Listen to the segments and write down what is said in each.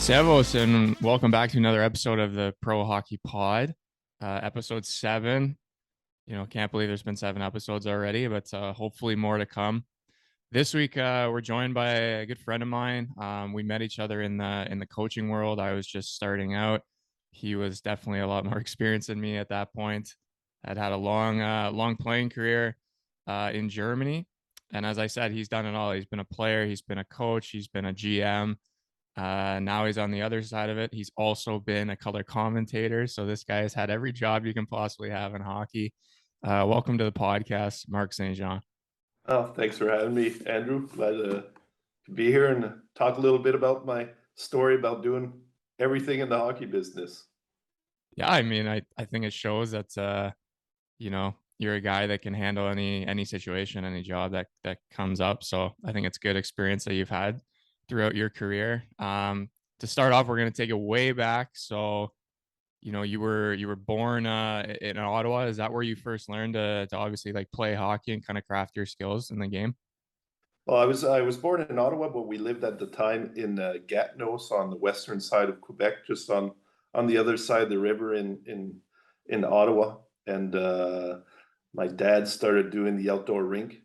Servus, and welcome back to another episode of the Pro Hockey Pod, episode 7. Can't believe there's been 7 episodes already, but hopefully more to come. This week, we're joined by a good friend of mine. We met each other in the coaching world. I was just starting out. He was definitely a lot more experienced than me at that point. I'd had a long playing career in Germany, and as I said, he's done it all. He's been a player, he's been a coach, he's been a GM. Now he's on the other side of it. He's also been a color commentator. So this guy has had every job you can possibly have in hockey. Welcome to the podcast, Marc St. Oh, thanks for having me, Andrew. Glad to be here and talk a little bit about my story about doing everything in the hockey business. Yeah, I mean, I think it shows that you're a guy that can handle any situation, any job that comes up. So I think it's good experience that you've had throughout your career. To start off, we're gonna take it way back. So you were born in Ottawa. Is that where you first learned to obviously like play hockey and kind of craft your skills in the game? Well, I was born in Ottawa, but we lived at the time in Gatineau, so on the western side of Quebec, just on the other side of the river in Ottawa. And my dad started doing the outdoor rink,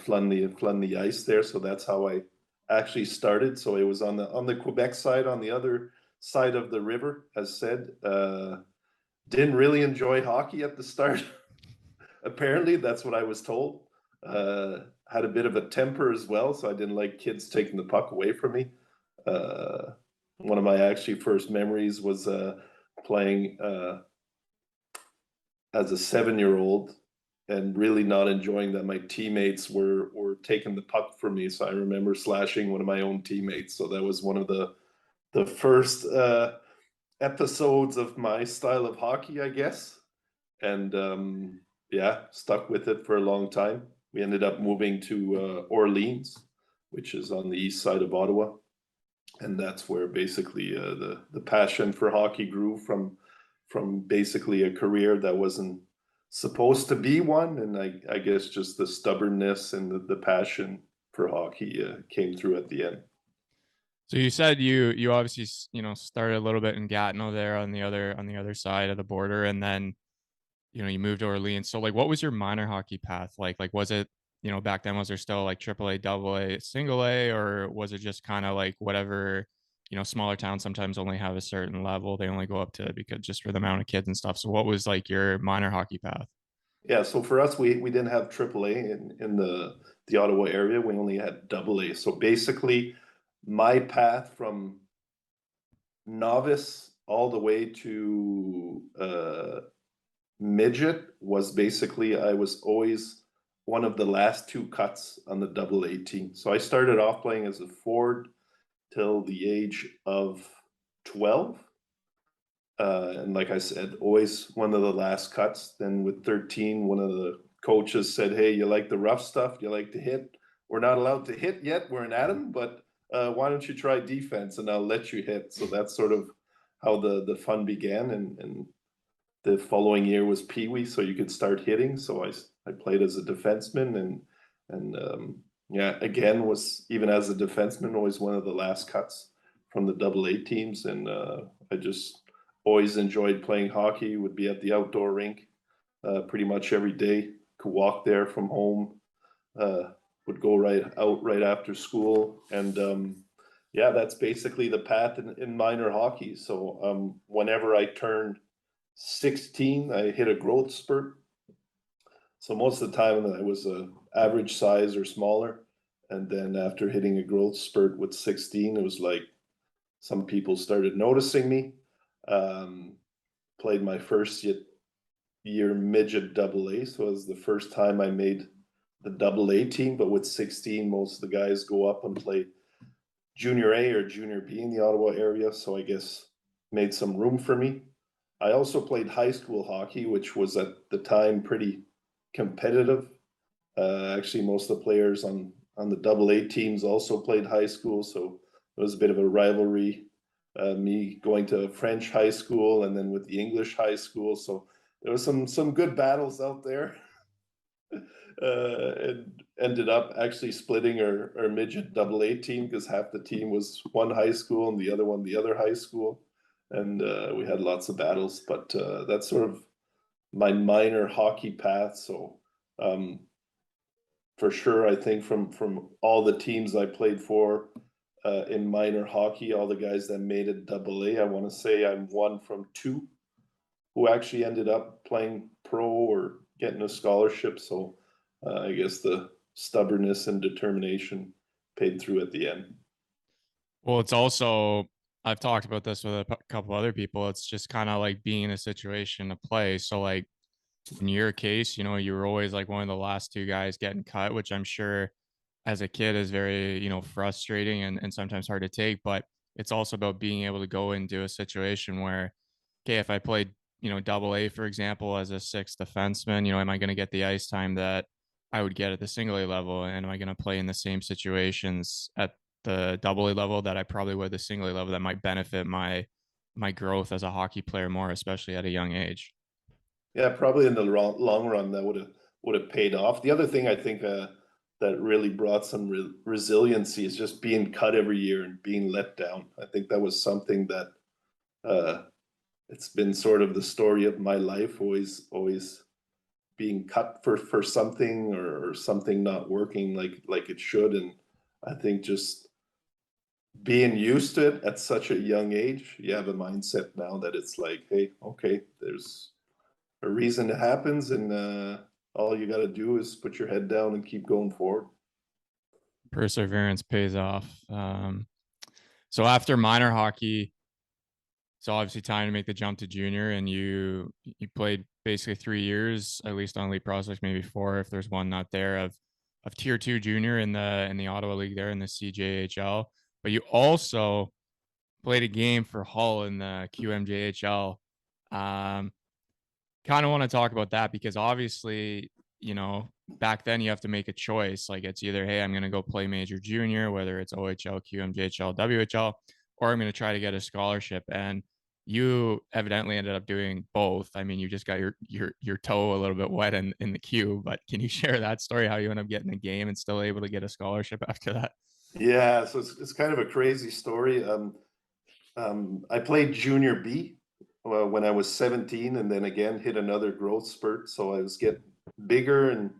flooding the ice there. So that's how I actually started. So it was on the Quebec side, on the other side of the river, as said. Didn't really enjoy hockey at the start. Apparently, that's what I was told. Had a bit of a temper as well, so I didn't like kids taking the puck away from me. Uh, One of my actually first memories was playing as a 7-year-old and really not enjoying that my teammates were taking the puck from me. So I remember slashing one of my own teammates. So that was one of the first episodes of my style of hockey, I guess. And yeah, stuck with it for a long time. We ended up moving to Orleans, which is on the east side of Ottawa, and that's where basically the passion for hockey grew from basically a career that wasn't supposed to be one, and I guess just the stubbornness and the passion for hockey came through at the end. So you said you obviously started a little bit in Gatineau there on the other side of the border, and then you moved to Orleans. So like, what was your minor hockey path like? Like, was it back then, was there still like triple A, double A, single A, or was it just kind of like whatever? Smaller towns sometimes only have a certain level they only go up to because just for the amount of kids and stuff. So what was like your minor hockey path? Yeah, so for us, we didn't have AAA in the Ottawa area. We only had AA. So basically, my path from novice all the way to midget was basically I was always one of the last 2 cuts on the AA team. So I started off playing as a forward till the age of 12. And like I said, always one of the last cuts. Then with 13, one of the coaches said, "Hey, you like the rough stuff? You like to hit? We're not allowed to hit yet. We're an atom, but why don't you try defense and I'll let you hit?" So that's sort of how the fun began. And the following year was Pee Wee, so you could start hitting. So I played as a defenseman and yeah, again was even as a defenseman always one of the last cuts from the AA teams, and I just always enjoyed playing hockey. Would be at the outdoor rink pretty much every day. Could walk there from home. Would go right out right after school, and yeah, that's basically the path in minor hockey. So whenever I turned 16, I hit a growth spurt. So most of the time I was a average size or smaller. And then after hitting a growth spurt with 16, it was like some people started noticing me. Um, Played my first year midget double A. So it was the first time I made the double A team. But with 16, most of the guys go up and play junior A or junior B in the Ottawa area. So I guess made some room for me. I also played high school hockey, which was at the time pretty competitive. Actually, most of the players on the double A teams also played high school, so it was a bit of a rivalry. Me going to French high school and then with the English high school, so there was some good battles out there. and ended up actually splitting our midget double A team because half the team was one high school and the other one the other high school, and we had lots of battles. But that's sort of my minor hockey path. So um, for sure, I think from all the teams I played for in minor hockey, all the guys that made it double A, I want to say I'm one from two who actually ended up playing pro or getting a scholarship. So I guess the stubbornness and determination paid through at the end. Well, it's also, I've talked about this with a couple other people. It's just kind of like being in a situation to play. So, like in your case, you were always like one of the last two guys getting cut, which I'm sure as a kid is very, frustrating and sometimes hard to take. But it's also about being able to go into a situation where, okay, if I played, double A, for example, as a sixth defenseman, am I going to get the ice time that I would get at the single A level? And am I going to play in the same situations at the double A level that I probably would the single A level that might benefit my growth as a hockey player more, especially at a young age? Yeah, probably in the long run that would have paid off. The other thing I think that really brought some resiliency is just being cut every year and being let down. I think that was something that uh, it's been sort of the story of my life, always being cut for something or something not working like it should. And I think just being used to it at such a young age, you have a mindset now that it's like, hey, okay, there's a reason it happens, and all you got to do is put your head down and keep going forward. Perseverance pays off. So after minor hockey, it's obviously time to make the jump to junior, and you played basically 3 years, at least on Elite Prospects, maybe four if there's one not there of Tier Two junior in the Ottawa League there in the CJHL. But you also played a game for Hull in the QMJHL. Um, Kind of want to talk about that because obviously, back then you have to make a choice. Like it's either, hey, I'm going to go play major junior, whether it's OHL, QMJHL, WHL, or I'm going to try to get a scholarship. And you evidently ended up doing both. I mean, you just got your toe a little bit wet in the queue, but can you share that story, how you end up getting a game and still able to get a scholarship after that? Yeah, so it's kind of a crazy story. I played junior B when I was 17, and then again hit another growth spurt. So I was getting bigger, and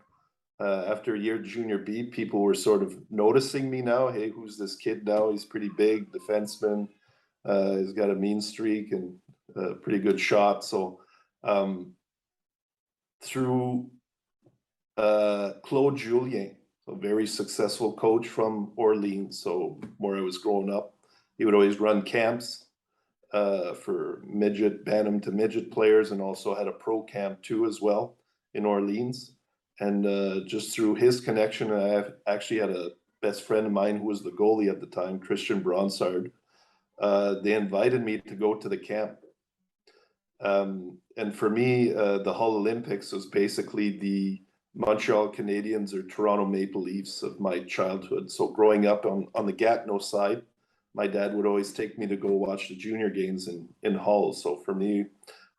after a year junior B, people were sort of noticing me now. Hey, who's this kid now? He's pretty big, defenseman. He's got a mean streak and a pretty good shot. So um, through Claude Julien, a very successful coach from Orleans, so where I was growing up, he would always run camps for midget, bantam to midget players, and also had a pro camp too as well in Orleans. And just through his connection, I have actually had a best friend of mine who was the goalie at the time, Christian Bronsard. They invited me to go to the camp. And for me, the Hull Olympics was basically the Montreal Canadiens or Toronto Maple Leafs of my childhood. So growing up on the Gatineau side, my dad would always take me to go watch the junior games in Hull. So for me,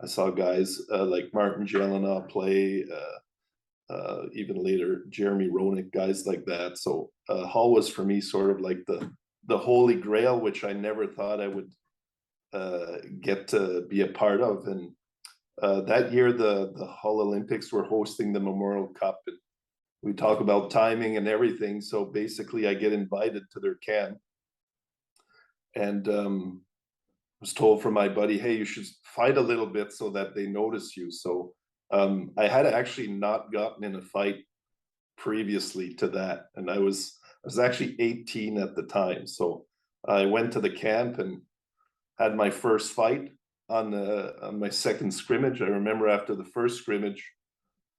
I saw guys like Martin Jelena play, even later Jeremy Roenick, guys like that. So Hull was for me sort of like the holy grail, which I never thought I would get to be a part of. And that year, the Hull Olympics were hosting the Memorial Cup. And we talk about timing and everything. So basically, I get invited to their camp, and was told from my buddy, "Hey, you should fight a little bit so that they notice you." So I had actually not gotten in a fight previously to that, and I was actually 18 at the time. So I went to the camp and had my first fight on my second scrimmage. I remember after the first scrimmage,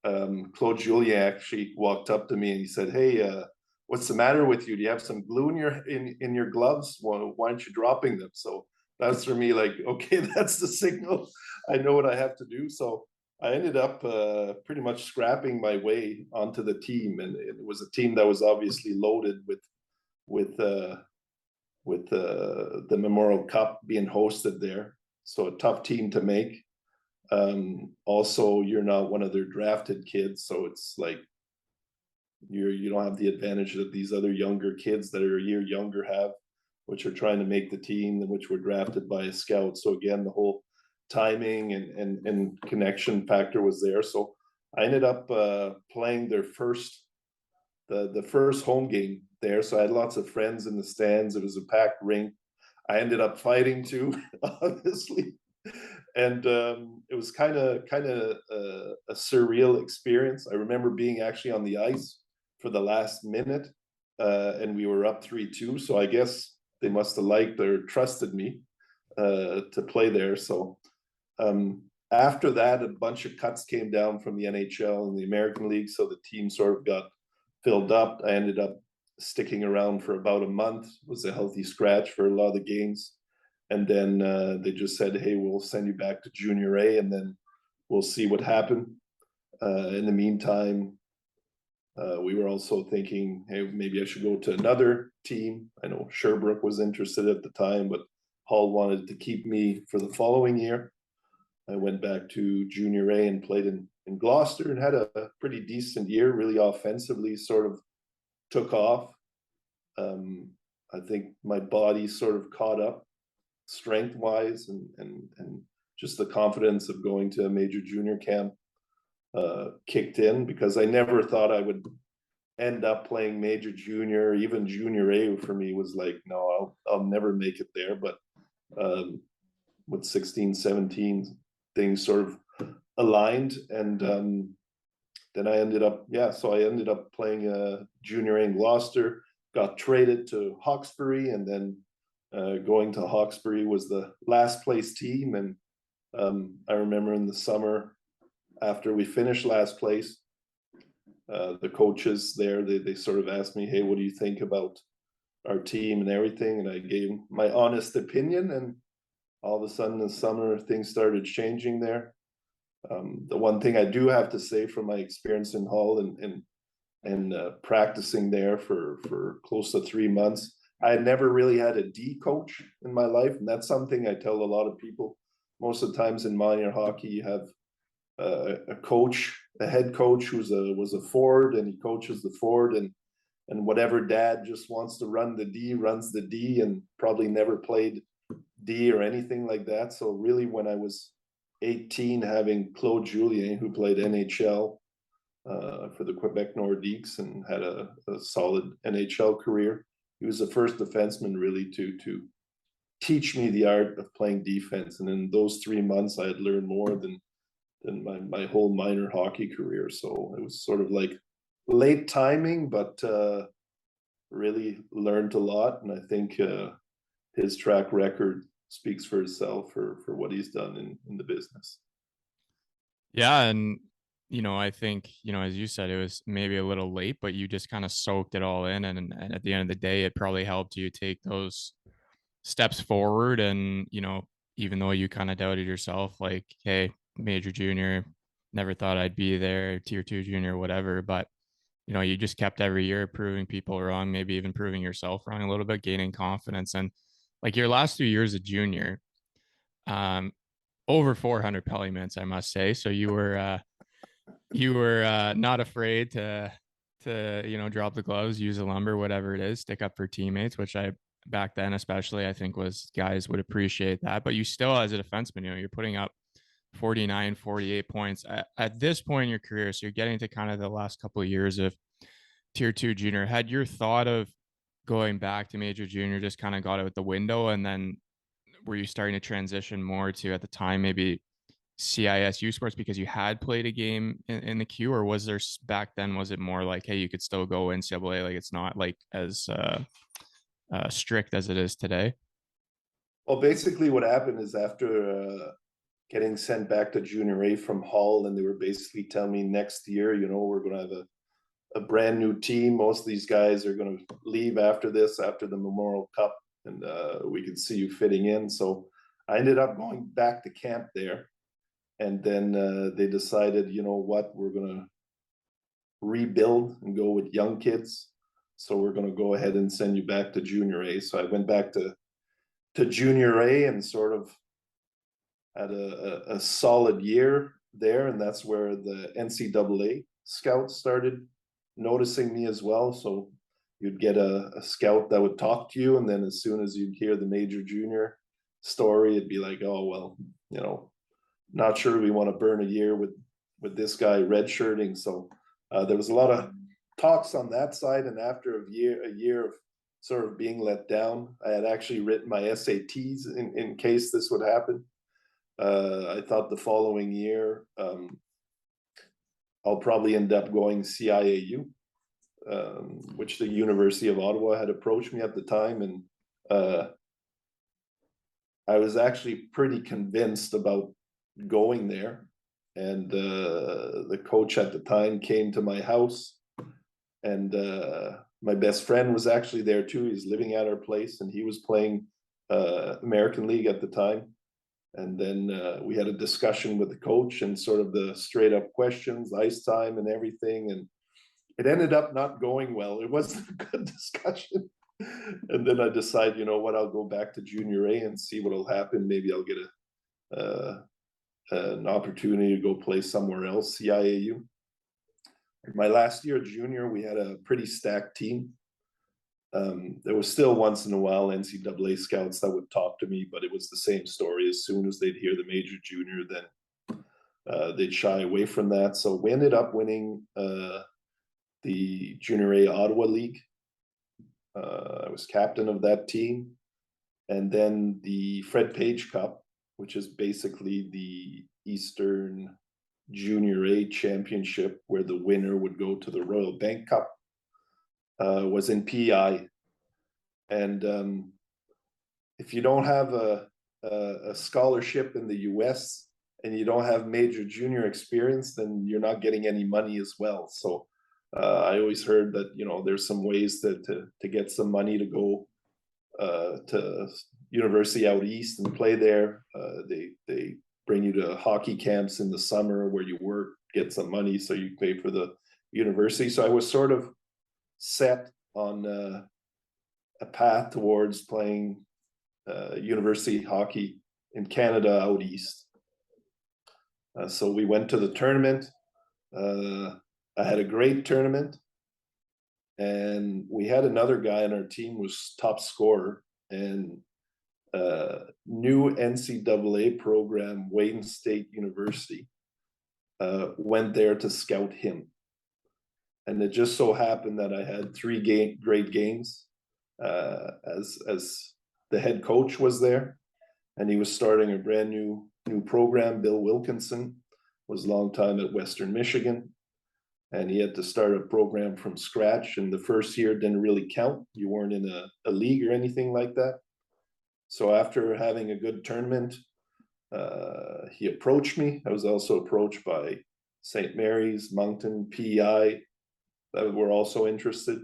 Claude Julien actually walked up to me and he said, "Hey, what's the matter with you? Do you have some glue in your gloves? Well, why aren't you dropping them?" So that's for me like, okay, that's the signal. I know what I have to do. So I ended up pretty much scrapping my way onto the team, and it was a team that was obviously loaded with the Memorial Cup being hosted there. So a tough team to make. Also, you're not one of their drafted kids, so it's like You don't have the advantage that these other younger kids that are a year younger have, which are trying to make the team and which were drafted by a scout. So again, the whole timing and connection factor was there. So I ended up playing their the first home game there. So I had lots of friends in the stands. It was a packed rink. I ended up fighting too, obviously, and it was kind of a surreal experience. I remember being actually on the ice for the last minute, and we were up 3-2. So I guess they must have liked or trusted me to play there. So after that, a bunch of cuts came down from the NHL and the American League, so the team sort of got filled up. I ended up sticking around for about a month, was a healthy scratch for a lot of the games. And then they just said, hey, we'll send you back to junior A and then we'll see what happened. In the meantime, we were also thinking, hey, maybe I should go to another team. I know Sherbrooke was interested at the time, but Hull wanted to keep me for the following year. I went back to junior A and played in Gloucester and had a pretty decent year, really offensively sort of took off. I think my body sort of caught up strength wise and just the confidence of going to a major junior camp kicked in, because I never thought I would end up playing major junior. Even junior A for me was like, no, I'll never make it there. But with 16, 17, things sort of aligned, and then I ended up playing junior A in Gloucester, got traded to Hawkesbury, and then going to Hawkesbury was the last place team. And I remember in the summer after we finished last place, the coaches there, they sort of asked me, hey, what do you think about our team and everything? And I gave my honest opinion, and all of a sudden in the summer things started changing there. The one thing I do have to say from my experience in Hull and practicing there for close to 3 months, I had never really had a D coach in my life, and that's something I tell a lot of people. Most of the times in minor hockey, you have a coach, a head coach who's was a forward, and he coaches the forward, and whatever dad just wants to run the D runs the D, and probably never played D or anything like that. So really, when I was 18, having Claude Julien, who played NHL for the Quebec Nordiques and had a solid NHL career, he was the first defenseman really to teach me the art of playing defense. And in those 3 months, I had learned more than my whole minor hockey career. So it was sort of like late timing, but really learned a lot. And I think his track record speaks for itself for what he's done in the business. Yeah, and I think, as you said, it was maybe a little late, but you just kind of soaked it all in, and at the end of the day, it probably helped you take those steps forward. And even though you kind of doubted yourself, like, hey, major junior, never thought I'd be there, tier 2 junior, whatever, but you just kept every year proving people wrong, maybe even proving yourself wrong a little bit, gaining confidence. And like your last 2 years of junior, um over 400 penalty minutes, I must say. So you were not afraid to drop the gloves, use a lumber, whatever it is, stick up for teammates, which I back then especially I think was guys would appreciate that. But you still, as a defenseman, you're putting up 49, 48 points at this point in your career. So you're getting to kind of the last couple of years of tier 2 junior. Had your thought of going back to major junior just kind of got out the window? And then were you starting to transition more to, at the time, maybe CISU sports because you had played a game in the queue? Or was there back then, was it more like, hey, you could still go NCAA, like it's not like as strict as it is today? Well, basically what happened is after getting sent back to junior A from Hull, and they were basically telling me next year, we're going to have a brand new team. Most of these guys are going to leave after this, after the Memorial Cup, and we could see you fitting in. So I ended up going back to camp there. And then they decided, you know what, we're going to rebuild and go with young kids. So we're going to go ahead and send you back to junior A. So I went back to junior A and sort of had a solid year there. And that's where the NCAA scouts started noticing me as well. So you'd get a scout that would talk to you, and then as soon as you'd hear the major junior story, it'd be like, oh well, not sure we want to burn a year with this guy redshirting. So there was a lot of talks on that side, and after a year of sort of being let down, I had actually written my SATs in case this would happen. I thought the following year I'll probably end up going CIAU, which the University of Ottawa had approached me at the time, and I was actually pretty convinced about going there. And the coach at the time came to my house, and my best friend was actually there too. He's living at our place, and he was playing American League at the time. And then we had a discussion with the coach and sort of the straight up questions, ice time and everything. And it ended up not going well. It wasn't a good discussion. And then I decide, you know what, I'll go back to junior A and see what'll happen. Maybe I'll get an opportunity to go play somewhere else, CIAU. My last year at junior, we had a pretty stacked team. There was still once in a while NCAA scouts that would talk to me, but it was the same story. As soon as they'd hear the major junior, then they'd shy away from that. So we ended up winning the Junior A Ottawa League. I was captain of that team. And then the Fred Page Cup, which is basically the Eastern Junior A Championship, where the winner would go to the Royal Bank Cup, was in PEI. And if you don't have a scholarship in the US and you don't have major junior experience, then you're not getting any money as well. So I always heard that, there's some ways to get some money to go to university out east and play there. They bring you to hockey camps in the summer where you work, get some money so you pay for the university. So I was sort of set on a path towards playing university hockey in Canada out east. So we went to the tournament. I had a great tournament, and we had another guy on our team was top scorer, and new NCAA program, Wayne State University, went there to scout him. And it just so happened that I had three great games as the head coach was there, and he was starting a brand new program. Bill Wilkinson was a long time at Western Michigan, and he had to start a program from scratch. And the first year didn't really count. You weren't in a league or anything like that. So after having a good tournament, he approached me. I was also approached by St. Mary's, Moncton, PEI, that were also interested.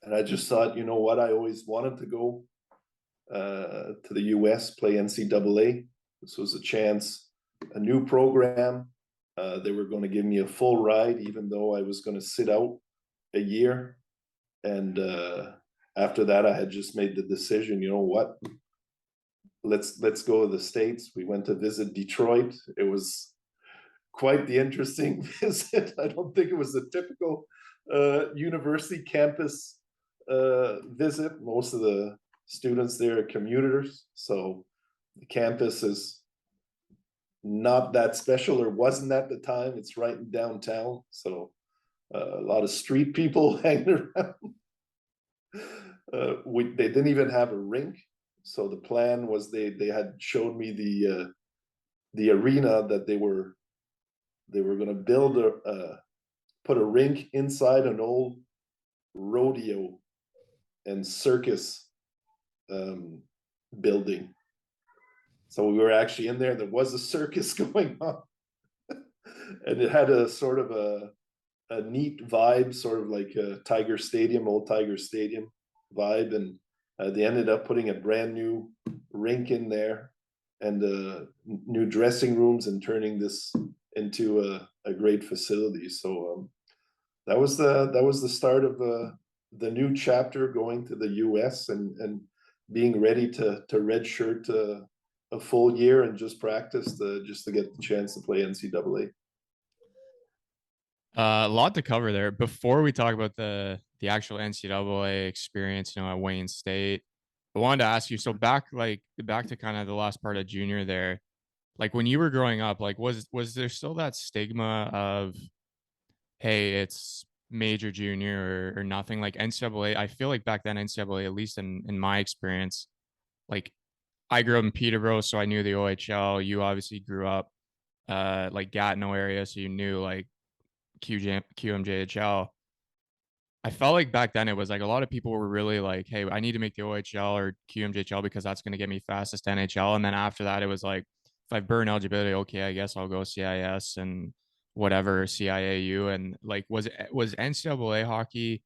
And I just thought, you know what, I always wanted to go to the US, play NCAA. This was a chance, a new program. They were going to give me a full ride, even though I was going to sit out a year. And after that, I had just made the decision, you know what, let's go to the States. We went to visit Detroit. It was quite the interesting visit. I don't think it was a typical university campus visit. Most of the students there are commuters, so the campus is not that special, or wasn't at the time. It's right in downtown, so a lot of street people hanging around. They didn't even have a rink, so the plan was they had showed me the arena that they were going to build put a rink inside an old rodeo and circus building. So we were actually in there. There was a circus going on, and it had a sort of a neat vibe, sort of like a Tiger Stadium, old Tiger Stadium vibe. And they ended up putting a brand new rink in there and new dressing rooms and turning this into a great facility. So that was the start of the new chapter, going to the US and being ready to redshirt a full year and just practice just to get the chance to play NCAA. A lot to cover there. Before we talk about the actual NCAA experience, at Wayne State, I wanted to ask you. So back to kind of the last part of junior there, like when you were growing up, like was there still that stigma of, hey, it's major junior or nothing? Like NCAA, I feel like back then NCAA, at least in my experience, like I grew up in Peterborough, so I knew the OHL. You obviously grew up like Gatineau area, so you knew like QMJHL. I felt like back then it was like a lot of people were really like, hey, I need to make the OHL or QMJHL because that's going to get me fastest to NHL. And then after that, it was like, if I burn eligibility, okay, I guess I'll go CIS and whatever CIAU. And like, was NCAA hockey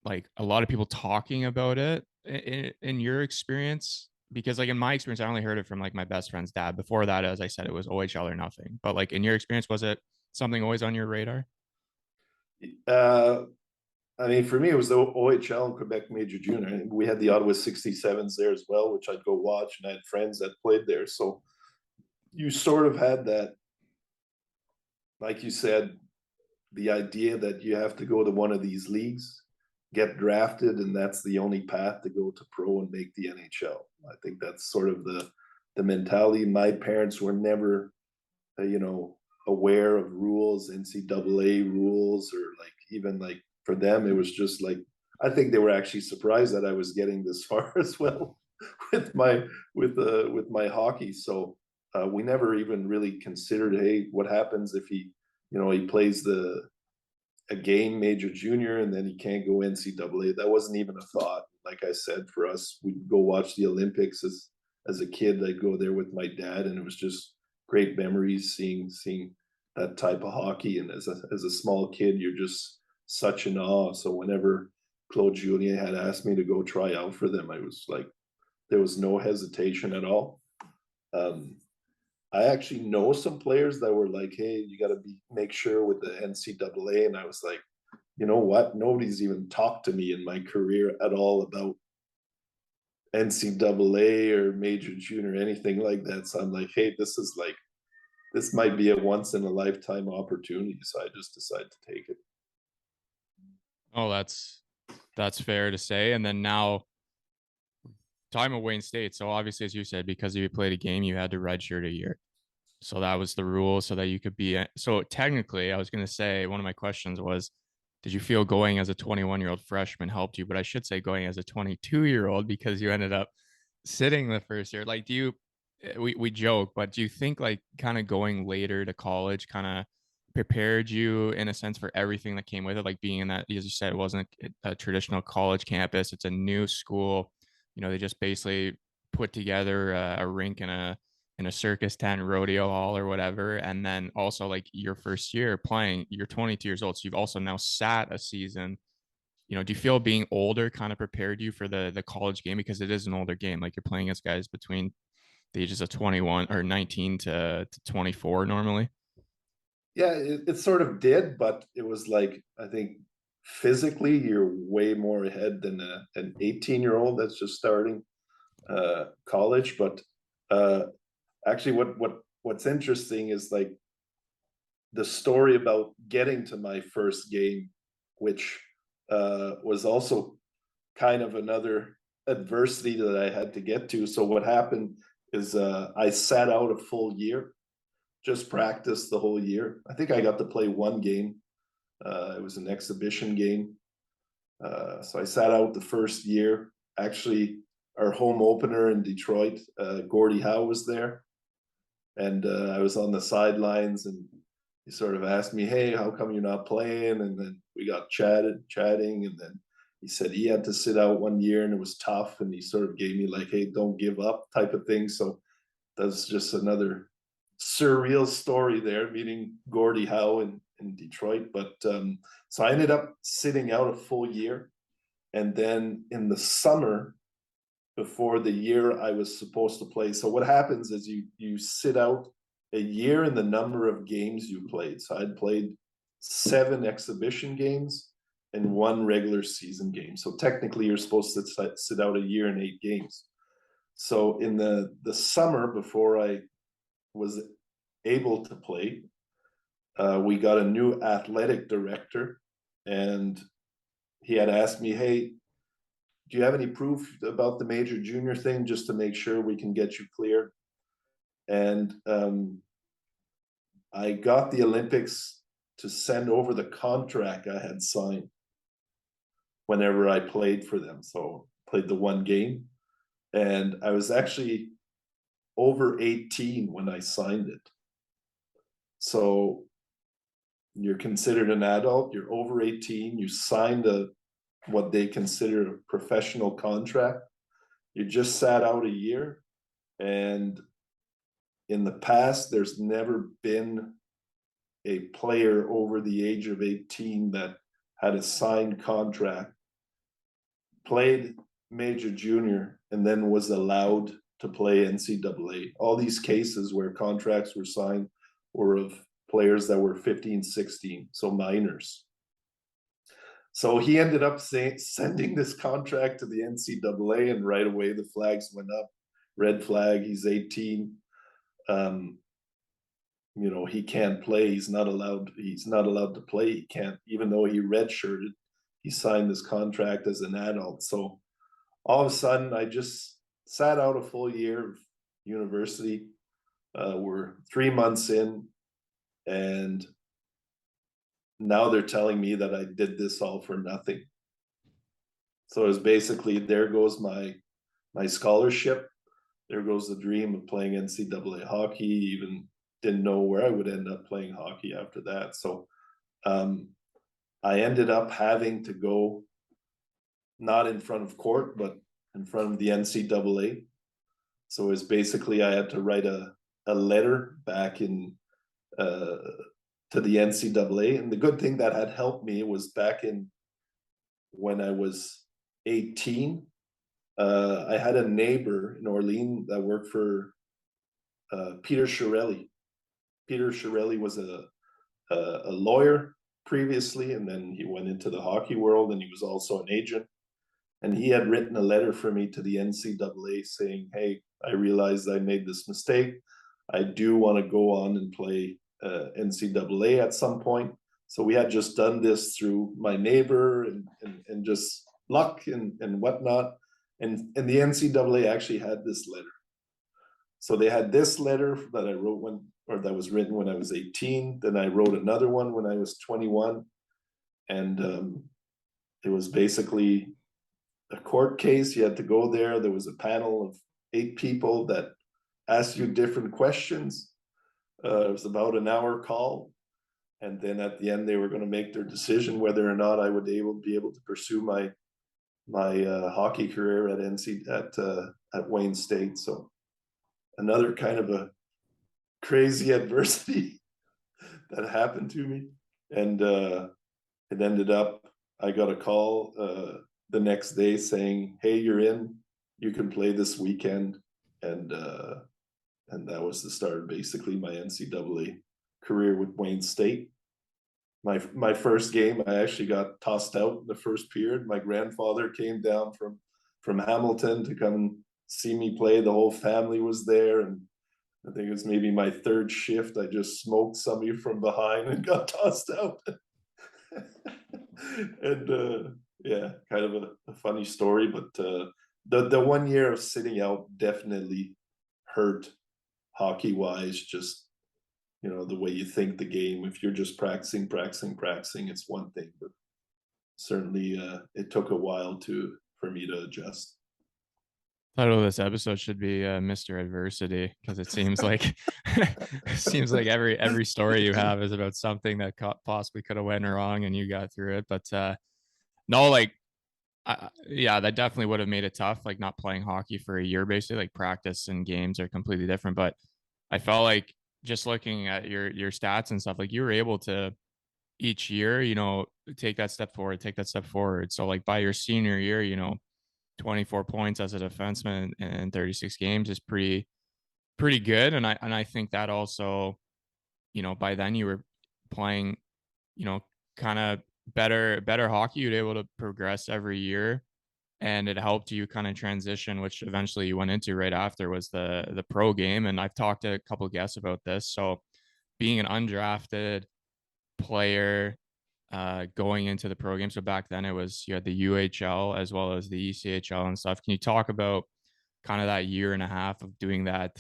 like a lot of people talking about it in your experience? Because like in my experience, I only heard it from like my best friend's dad. Before that, as I said, it was OHL or nothing. But like in your experience, was it something always on your radar? Uh, I mean, for me, it was the OHL and Quebec Major Junior. We had the Ottawa 67s there as well, which I'd go watch, and I had friends that played there. So you sort of had that, like you said, the idea that you have to go to one of these leagues, get drafted, and that's the only path to go to pro and make the NHL. I think that's sort of the mentality. My parents were never, you know, aware of rules, NCAA rules, or like even like for them, it was just like I think they were actually surprised that I was getting this far as well with my with my hockey. So we never even really considered, hey, what happens if he, he plays the a game major junior and then he can't go NCAA. That wasn't even a thought. Like I said, for us, we'd go watch the Olympics as a kid. I'd go there with my dad, and it was just great memories seeing that type of hockey. And as a small kid, you're just such in awe. So whenever Claude Julien had asked me to go try out for them, I was like, there was no hesitation at all. Um, I actually know some players that were like, "Hey, you got to be make sure with the NCAA," and I was like, you know what? Nobody's even talked to me in my career at all about NCAA or major junior or anything like that. So I'm like, hey, this might be a once in a lifetime opportunity. So I just decided to take it. Oh, that's fair to say. And then now, time at Wayne State. So obviously, as you said, because you played a game, you had to redshirt a year. So that was the rule, so that you could be. So technically, I was going to say one of my questions was, did you feel going as a 21-year-old freshman helped you? But I should say going as a 22-year-old because you ended up sitting the first year. Like, do you? We joke, but do you think like kind of going later to college kind of prepared you in a sense for everything that came with it? Like being in that, as you said, it wasn't a traditional college campus. It's a new school. They just basically put together a rink and a circus tent, rodeo hall, or whatever. And then also like your first year playing, you're 22 years old. So you've also now sat a season. Do you feel being older kind of prepared you for the college game? Because it is an older game. Like you're playing against guys between the ages of 21 or 19 to 24 normally. Yeah, it sort of did, but it was like, I think physically you're way more ahead than an 18-year-old that's just starting college. But uh, actually, what's interesting is like the story about getting to my first game, which was also kind of another adversity that I had to get to. So what happened is I sat out a full year, just practiced the whole year. I think I got to play one game. It was an exhibition game. So I sat out the first year. Actually, our home opener in Detroit, Gordie Howe was there, and I was on the sidelines, and he sort of asked me, "Hey, how come you're not playing?" And then we got chatting, and then he said he had to sit out one year and it was tough, and he sort of gave me like, "Hey, don't give up" type of thing. So that's just another surreal story there, meeting Gordie Howe in Detroit. But so I ended up sitting out a full year, and then in the summer before the year I was supposed to play. So what happens is you sit out a year in the number of games you played. So I'd played 7 exhibition games and 1 regular season game. So technically you're supposed to sit out a year and 8 games. So in the summer before I was able to play, we got a new athletic director, and he had asked me, "Hey, do you have any proof about the major junior thing, just to make sure we can get you cleared?" And I got the Olympics to send over the contract I had signed whenever I played for them. So played the one game, and I was actually over 18 when I signed it. So you're considered an adult, you're over 18, you signed a what they consider a professional contract. You just sat out a year, and in the past, there's never been a player over the age of 18 that had a signed contract, played major junior, and then was allowed to play NCAA. All these cases where contracts were signed were of players that were 15, 16, so minors. So he ended up sending this contract to the NCAA, and right away the flags went up. Red flag, he's 18. Um, he can't play. He's not allowed to play. He can't, even though he redshirted, he signed this contract as an adult. So all of a sudden I just sat out a full year of university. We're 3 months in, and now they're telling me that I did this all for nothing. So it's basically, there goes my scholarship. There goes the dream of playing NCAA hockey. Even didn't know where I would end up playing hockey after that. So I ended up having to go, not in front of court, but in front of the NCAA. So it's basically, I had to write a letter back in to the NCAA. And the good thing that had helped me was back in when I was 18, I had a neighbor in Orleans that worked for Peter Chiarelli. Peter Chiarelli was a lawyer previously, and then he went into the hockey world, and he was also an agent. And he had written a letter for me to the NCAA saying, "Hey, I realized I made this mistake. I do want to go on and play NCAA at some point." So we had just done this through my neighbor and just luck and whatnot. And the NCAA actually had this letter. So they had this letter that I wrote that was written when I was 18. Then I wrote another one when I was 21. And it was basically a court case. You had to go there. There was a panel of 8 people that asked you different questions. It was about an hour call. And then at the end, they were going to make their decision whether or not I would be able to pursue my hockey career at Wayne State. So another kind of a crazy adversity that happened to me. And it ended up, I got a call the next day saying, "Hey, you're in, you can play this weekend." And that was the start of basically my NCAA career with Wayne State. My first game, I actually got tossed out in the first period. My grandfather came down from Hamilton to come see me play. The whole family was there, and I think it was maybe my third shift. I just smoked somebody from behind and got tossed out. And yeah, kind of a funny story, but the 1 year of sitting out definitely hurt hockey wise. Just the way you think the game. If you're just practicing, it's one thing, but certainly it took a while for me to adjust. Title of this episode should be Mr. Adversity, because it seems like it seems like every story you have is about something that possibly could have went wrong and you got through it. But no, like yeah, that definitely would have made it tough, like not playing hockey for a year. Basically, like practice and games are completely different. But I felt like, just looking at your stats and stuff, like you were able to each year, take that step forward, take that step forward. So like by your senior year, 24 points as a defenseman in 36 games is pretty good. And I think that also, by then you were playing, kind of better hockey. You'd able to progress every year, and it helped you kind of transition, which eventually you went into right after, was the pro game. And I've talked to a couple of guests about this. So being an undrafted player going into the pro game. So back then it was you had the UHL as well as the ECHL and stuff. Can you talk about kind of that year and a half of doing that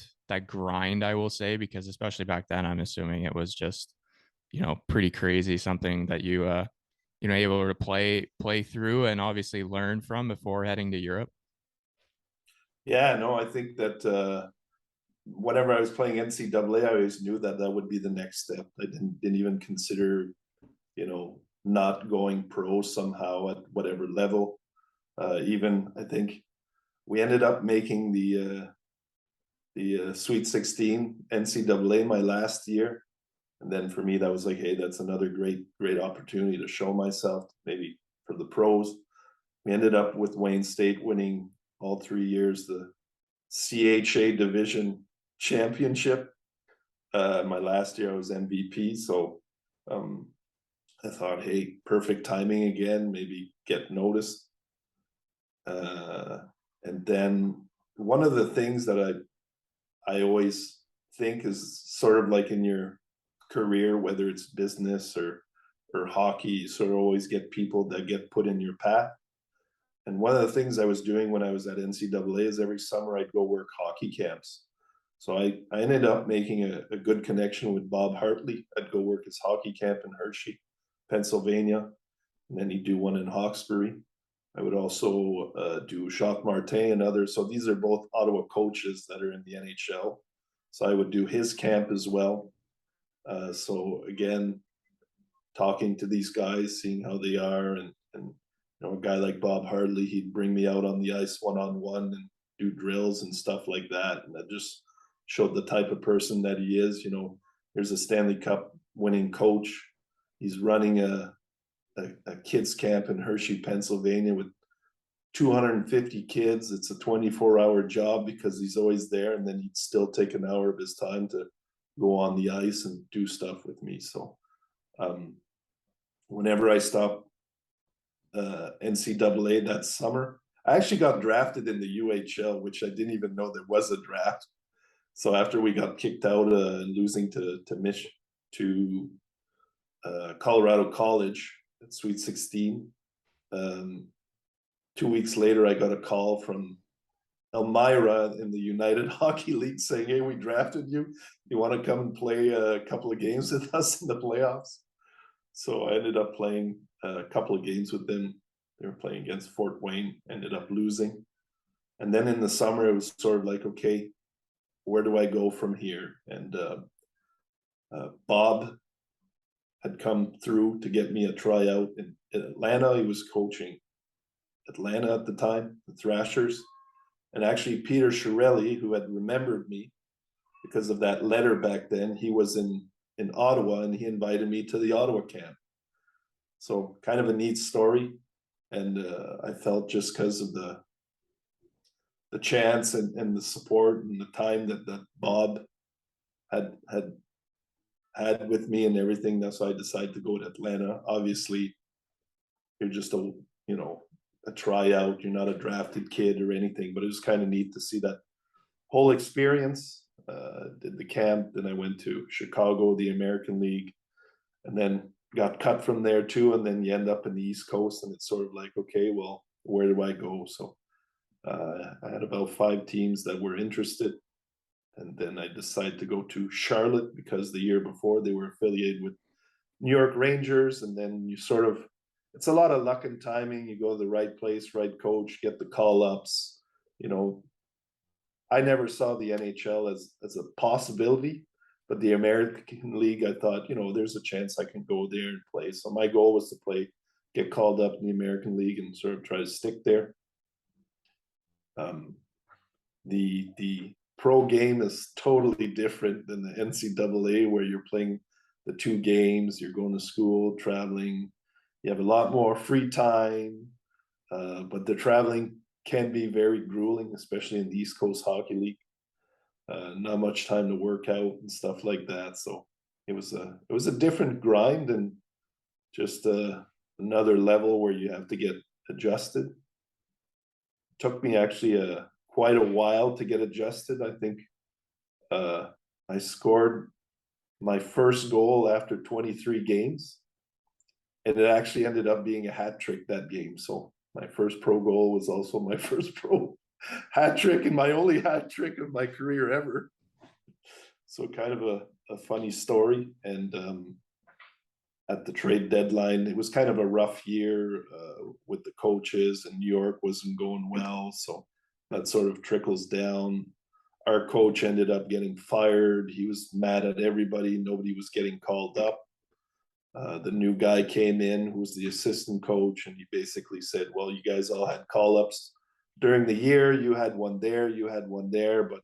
grind, I will say, because especially back then, I'm assuming it was just, pretty crazy, something that able to play through and obviously learn from before heading to Europe. Yeah, no, I think that whenever I was playing NCAA, I always knew that that would be the next step. I didn't even consider, not going pro somehow at whatever level. Even I think we ended up making the Sweet 16 NCAA my last year, and then for me that was like, hey, that's another great opportunity to show myself, maybe for the pros. We ended up with Wayne State winning all 3 years the CHA division championship. My last year I was MVP, so um, I thought, hey, perfect timing again, maybe get noticed. And then one of the things that I always think is sort of like in your career, whether it's business or hockey, you sort of always get people that get put in your path. And one of the things I was doing when I was at NCAA is every summer I'd go work hockey camps. So I ended up making a good connection with Bob Hartley. I'd go work his hockey camp in Hershey, Pennsylvania, and then he'd do one in Hawkesbury. I would also do Jacques Martin and others. So these are both Ottawa coaches that are in the NHL. So I would do his camp as well. So again, talking to these guys, seeing how they are, and a guy like Bob Hartley, he'd bring me out on the ice one-on-one and do drills and stuff like that, and that just showed the type of person that he is. There's a Stanley Cup winning coach. He's running a kids camp in Hershey, Pennsylvania with 250 kids. It's a 24-hour job because he's always there, and then he'd still take an hour of his time to go on the ice and do stuff with me. So whenever I stopped NCAA that summer, I actually got drafted in the UHL, which I didn't even know there was a draft. So after we got kicked out losing to Colorado College at Sweet 16, 2 weeks later I got a call from Elmira in the United Hockey League saying, hey, we drafted you. You want to come and play a couple of games with us in the playoffs? So I ended up playing a couple of games with them. They were playing against Fort Wayne, ended up losing. And then in the summer, it was sort of like, okay, where do I go from here? And Bob had come through to get me a tryout in Atlanta. He was coaching Atlanta at the time, the Thrashers. And actually, Peter Chiarelli, who had remembered me because of that letter back then, he was in Ottawa, and he invited me to the Ottawa camp. So kind of a neat story. And I felt just because of the chance and the support and the time that Bob had with me and everything, that's why I decided to go to Atlanta. Obviously, you're just a tryout. You're not a drafted kid or anything, but it was kind of neat to see that whole experience. Did the camp, then I went to Chicago, the American League, and then got cut from there too. And then you end up in the East Coast, and it's sort of like, okay, well, where do I go? So I had about 5 teams that were interested, and then I decided to go to Charlotte because the year before they were affiliated with New York Rangers. And then it's a lot of luck and timing. You go to the right place, right coach, get the call ups. I never saw the NHL as a possibility, but the American League, I thought, there's a chance I can go there and play. So my goal was to get called up in the American League and sort of try to stick there. The pro game is totally different than the NCAA, where you're playing the 2 games, you're going to school, traveling, you have a lot more free time, but the traveling can be very grueling, especially in the East Coast Hockey League. Not much time to work out and stuff like that. So it was a different grind, and just another level where you have to get adjusted. It took me actually quite a while to get adjusted. I think I scored my first goal after 23 games. And it actually ended up being a hat trick that game. So my first pro goal was also my first pro hat trick and my only hat trick of my career ever. So kind of a funny story. And at the trade deadline, it was kind of a rough year with the coaches, and New York wasn't going well. So that sort of trickles down. Our coach ended up getting fired. He was mad at everybody. Nobody was getting called up. The new guy came in who was the assistant coach, and he basically said, well, you guys all had call-ups during the year. You had one there, you had one there, but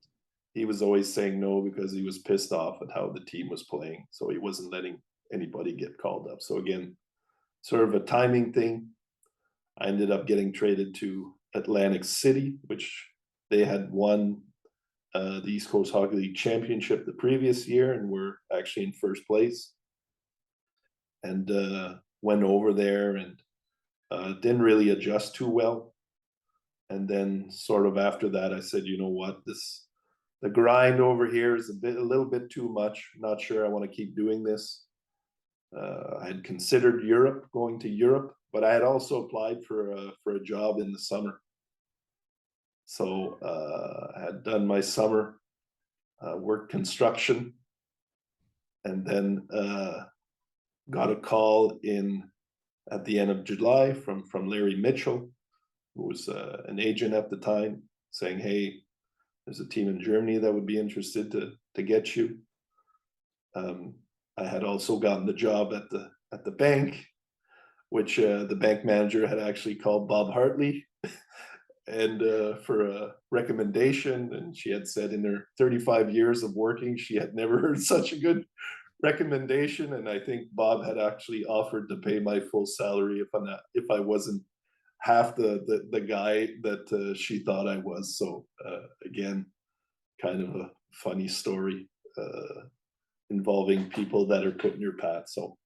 he was always saying no because he was pissed off at how the team was playing. So he wasn't letting anybody get called up. So again, sort of a timing thing. I ended up getting traded to Atlantic City, which they had won the East Coast Hockey League championship the previous year and were actually in first place. And went over there and didn't really adjust too well. And then sort of after that, I said, you know what, the grind over here is a little bit too much. Not sure I want to keep doing this. I had considered going to Europe, but I had also applied for a job in the summer. So I had done my summer, worked construction, and then got a call at the end of July from Larry Mitchell, who was an agent at the time, saying, "Hey, there's a team in Germany that would be interested to get you." I had also gotten the job at the bank, which the bank manager had actually called Bob Hartley and for a recommendation, and she had said in her 35 years of working, she had never heard such a good recommendation. And I think Bob had actually offered to pay my full salary if I wasn't half the guy that she thought I was. So again, kind of a funny story involving people that are put in your path. So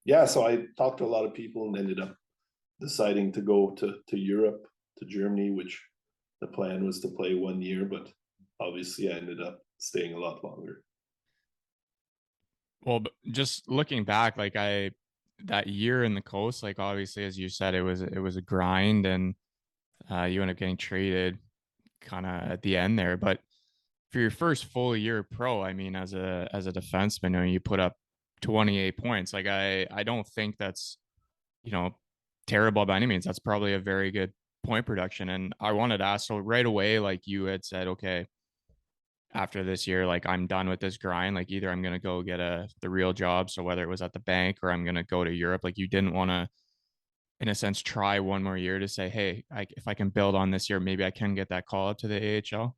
yeah, so I talked to a lot of people and ended up deciding to go to Europe, to Germany, which the plan was to play 1 year, but obviously I ended up staying a lot longer. Well, just looking back, like that year in the coast, like obviously as you said, it was a grind, and you end up getting traded kind of at the end there. But for your first full year pro, I mean, as a defenseman, you know, you put up 28 points. Like I don't think that's, you know, terrible by any means. That's probably a very good point production. And I wanted to ask, so right away, like you had said, okay, after this year, like I'm done with this grind. Like either I'm gonna go get the real job. So whether it was at the bank or I'm gonna go to Europe, like you didn't want to, in a sense, try one more year to say, hey, if I can build on this year, maybe I can get that call up to the AHL.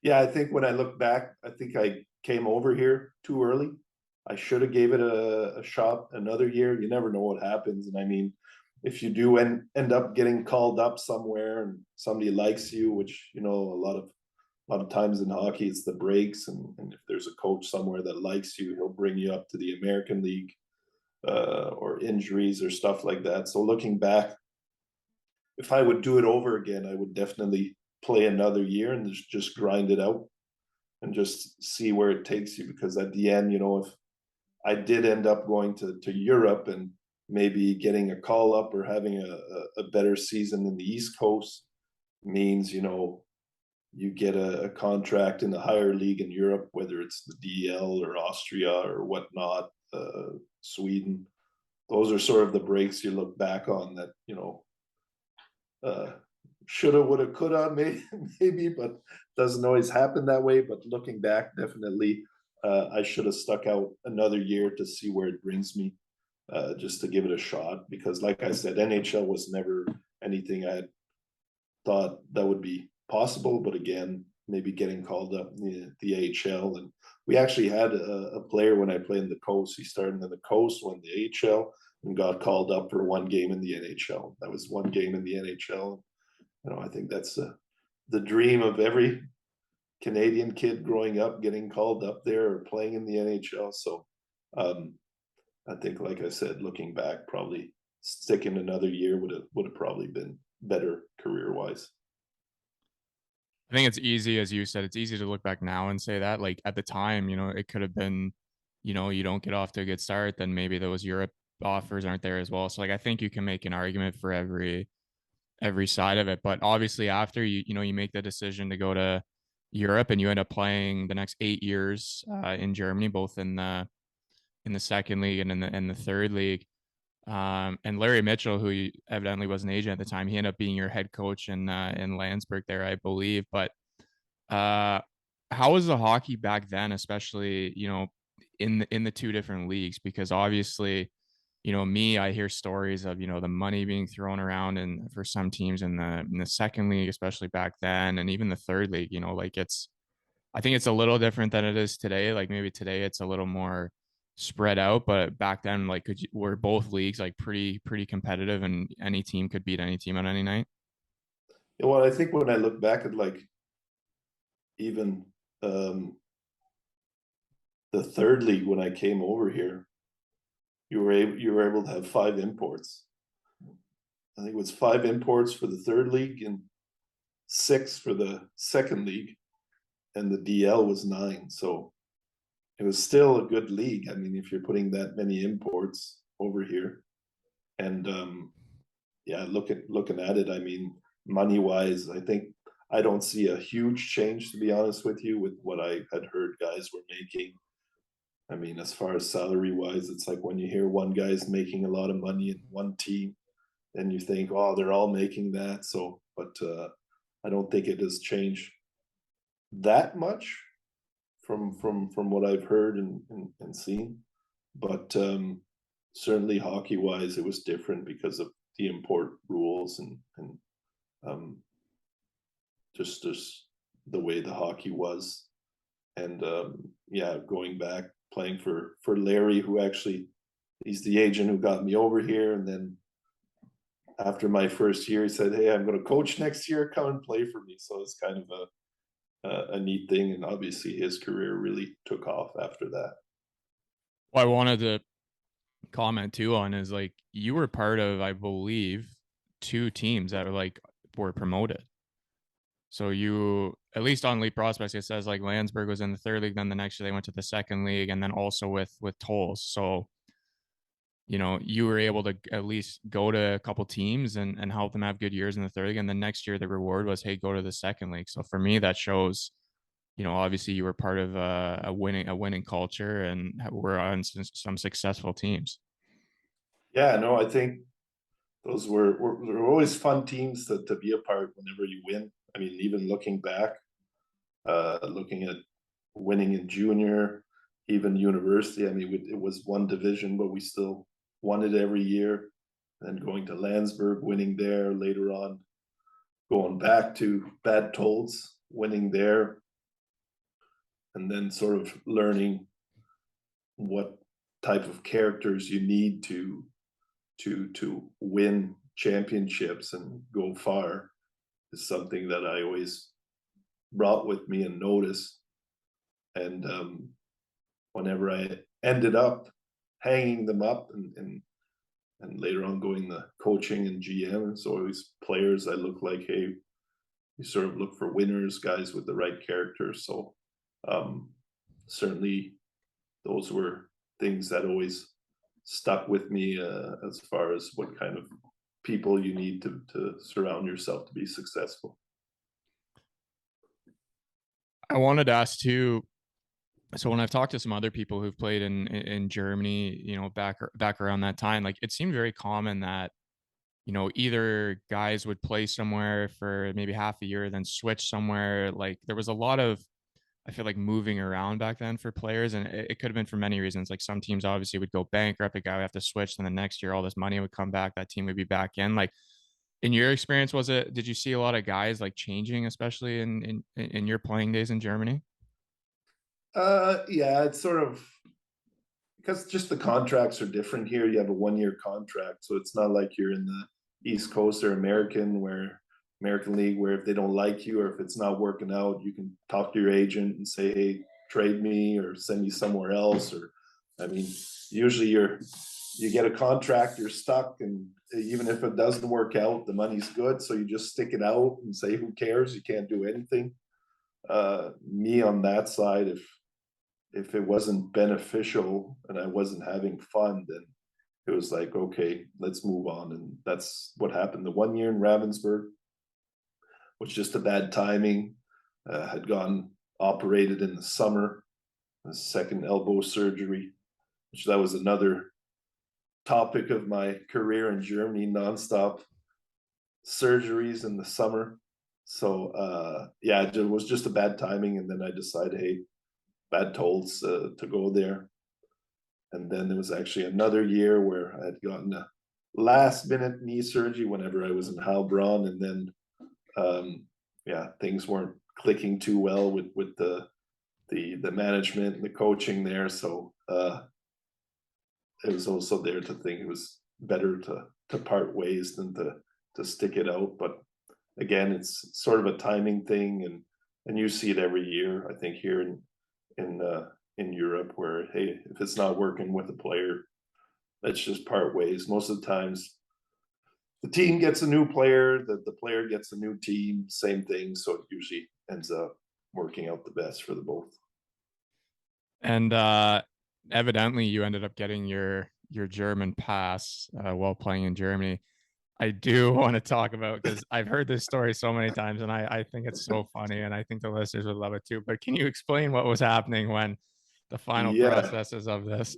Yeah, I think when I look back, I think I came over here too early. I should have gave it a shot another year. You never know what happens. And I mean, if you do end up getting called up somewhere and somebody likes you, which, you know, a lot of times in hockey, it's the breaks. And if there's a coach somewhere that likes you, he'll bring you up to the American League or injuries or stuff like that. So looking back, if I would do it over again, I would definitely play another year and just grind it out and just see where it takes you. Because at the end, you know, if I did end up going to Europe and maybe getting a call up or having a better season in the East Coast means, you know, you get a contract in the higher league in Europe, whether it's the DL or Austria or whatnot, Sweden. Those are sort of the breaks you look back on that, you know, shoulda, woulda, coulda, maybe, but doesn't always happen that way. But looking back, definitely, I should have stuck out another year to see where it brings me, just to give it a shot. Because, like I said, NHL was never anything I had thought that would be possible. But again, maybe getting called up in the AHL, and we actually had a player when I played in the Coast. He started in the Coast, won the AHL, and got called up for one game in the NHL. That was one game in the NHL. You know, I think that's the dream of every Canadian kid growing up, getting called up there or playing in the NHL. So um, I think, like I said, looking back, probably sticking another year would have probably been better career wise. I think it's easy, as you said, it's easy to look back now and say that. Like at the time, it could have been, you don't get off to a good start, then maybe those Europe offers aren't there as well. So like I think you can make an argument for every side of it. But obviously after you make the decision to go to Europe and you end up playing the next 8 years in Germany, both in the second league and in the third league. And Larry Mitchell, who evidently was an agent at the time, he ended up being your head coach in Landsberg there, I believe. But uh, how was the hockey back then, especially in the two different leagues? Because obviously, I hear stories of the money being thrown around and for some teams in the second league, especially back then, and even the third league. Like I think it's a little different than it is today. Like maybe today it's a little more spread out, but back then, like, were both leagues like pretty competitive, and any team could beat any team on any night? Yeah, well, I think when I look back at like even the third league when I came over here, you were able to have 5 imports. I think it was 5 imports for the third league and 6 for the second league, and the DL was 9. So it was still a good league. I mean, if you're putting that many imports over here, and yeah, looking at it, I mean, money wise, I don't see a huge change, to be honest with you, with what I had heard guys were making. I mean, as far as salary wise, it's like when you hear one guy's making a lot of money in one team, then you think, oh, they're all making that. So, but I don't think it has changed that much from what I've heard and seen. But certainly hockey wise, it was different because of the import rules and um, just the way the hockey was. And yeah, going back playing for Larry, who actually he's the agent who got me over here, and then after my first year, he said, "Hey, I'm going to coach next year. Come and play for me." So it's kind of a neat thing, and obviously his career really took off after that. What I wanted to comment too on is like you were part of, I believe, two teams that were promoted. So you, at least on Leap Prospects, it says like Landsberg was in the third league, then the next year they went to the second league, and then also with Tolles. So you were able to at least go to a couple teams and help them have good years in the third league. And then next year the reward was, hey, go to the second league. So for me, that shows, obviously you were part of a winning culture and were on some successful teams. Yeah, no, I think those were always fun teams to be a part whenever you win. I mean, even looking back, looking at winning in junior, even university. I mean, it was one division, but we still won it every year. And going to Landsberg, winning there later on, going back to Bad Tolds, winning there, and then sort of learning what type of characters you need to win championships and go far is something that I always brought with me and noticed. And whenever I ended up hanging them up and later on going the coaching and GM, it's always players I look like, hey, you sort of look for winners, guys with the right character. So um, certainly those were things that always stuck with me as far as what kind of people you need to surround yourself to be successful. I wanted to ask too. So when I've talked to some other people who've played in Germany, back around that time, like it seemed very common that either guys would play somewhere for maybe half a year, then switch somewhere. Like there was a lot of, I feel like, moving around back then for players, and it could have been for many reasons. Like some teams obviously would go bankrupt, a guy would have to switch, then the next year all this money would come back, that team would be back in. Like in your experience, did you see a lot of guys like changing, especially in your playing days in Germany? Yeah, it's sort of because just the contracts are different here. You have a 1 year contract, so it's not like you're in the East Coast or American League, where if they don't like you or if it's not working out, you can talk to your agent and say, "Hey, trade me or send me somewhere else." Or, I mean, usually you get a contract, you're stuck, and even if it doesn't work out, the money's good, so you just stick it out and say, who cares? You can't do anything. Me on that side, if it wasn't beneficial and I wasn't having fun, then it was like, okay, let's move on. And that's what happened. The 1 year in Ravensburg was just a bad timing. Had gone operated in the summer, a second elbow surgery, which that was another topic of my career in Germany, nonstop surgeries in the summer. So yeah, it was just a bad timing. And then I decided, hey, bad tolls to go there. And then there was actually another year where I had gotten a last minute knee surgery whenever I was in Heilbronn. And then yeah, things weren't clicking too well with the management and the coaching there. So it was also there to think it was better to part ways than to stick it out. But again, it's sort of a timing thing, and you see it every year. I think here in Europe, where hey, if it's not working with a player, let's just part ways. Most of the times, the team gets a new player, the player gets a new team, same thing. So it usually ends up working out the best for the both. And evidently, you ended up getting your German pass while playing in Germany. I do want to talk about, because I've heard this story so many times, and I think it's so funny, and I think the listeners would love it too. But can you explain what was happening when the final Yeah. processes of this?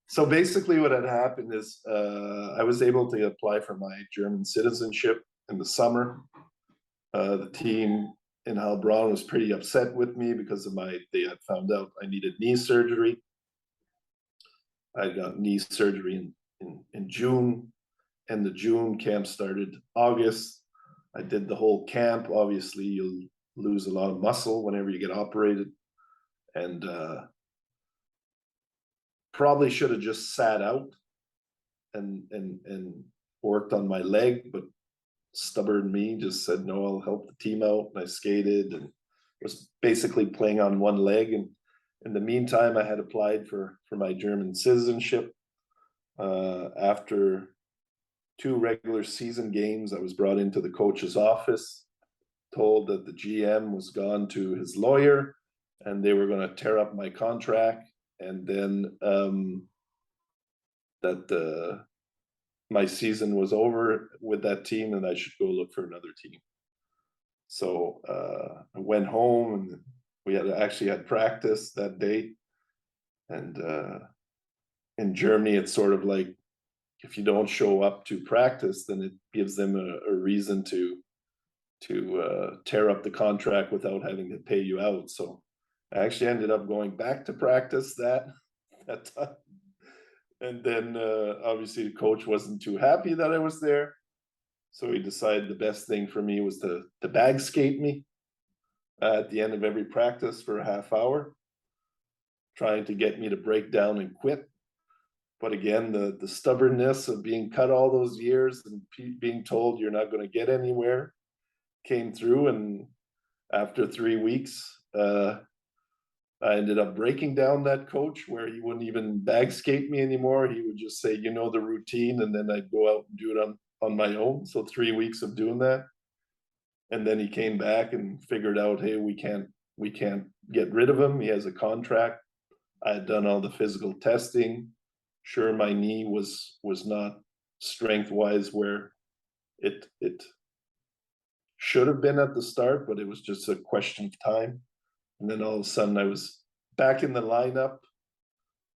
So basically, what had happened is I was able to apply for my German citizenship in the summer. The team in Heilbronn was pretty upset with me because of they had found out I needed knee surgery. I got knee surgery in June, and the June camp started August. I did the whole camp. Obviously, you'll lose a lot of muscle whenever you get operated, and probably should have just sat out and worked on my leg, but stubborn me just said no, I'll help the team out. And I skated and was basically playing on one leg. And in the meantime, I had applied for my German citizenship. After 2 regular season games, I was brought into the coach's office, told that the GM was gone to his lawyer and they were going to tear up my contract, and then that my season was over with that team and I should go look for another team. So I went home and we actually had practice that day. And in Germany, it's sort of like, if you don't show up to practice, then it gives them a reason to tear up the contract without having to pay you out. So I actually ended up going back to practice that time. And then obviously the coach wasn't too happy that I was there. So he decided the best thing for me was to bag skate me at the end of every practice for a half hour, trying to get me to break down and quit. But again, the stubbornness of being cut all those years and being told you're not going to get anywhere came through. And after 3 weeks, I ended up breaking down that coach, where he wouldn't even bag skate me anymore. He would just say, you know, the routine, and then I'd go out and do it on my own. So 3 weeks of doing that. And then he came back and figured out, hey, we can't get rid of him. He has a contract. I had done all the physical testing. Sure, my knee was not strength wise where it should have been at the start, but it was just a question of time. And then all of a sudden I was back in the lineup.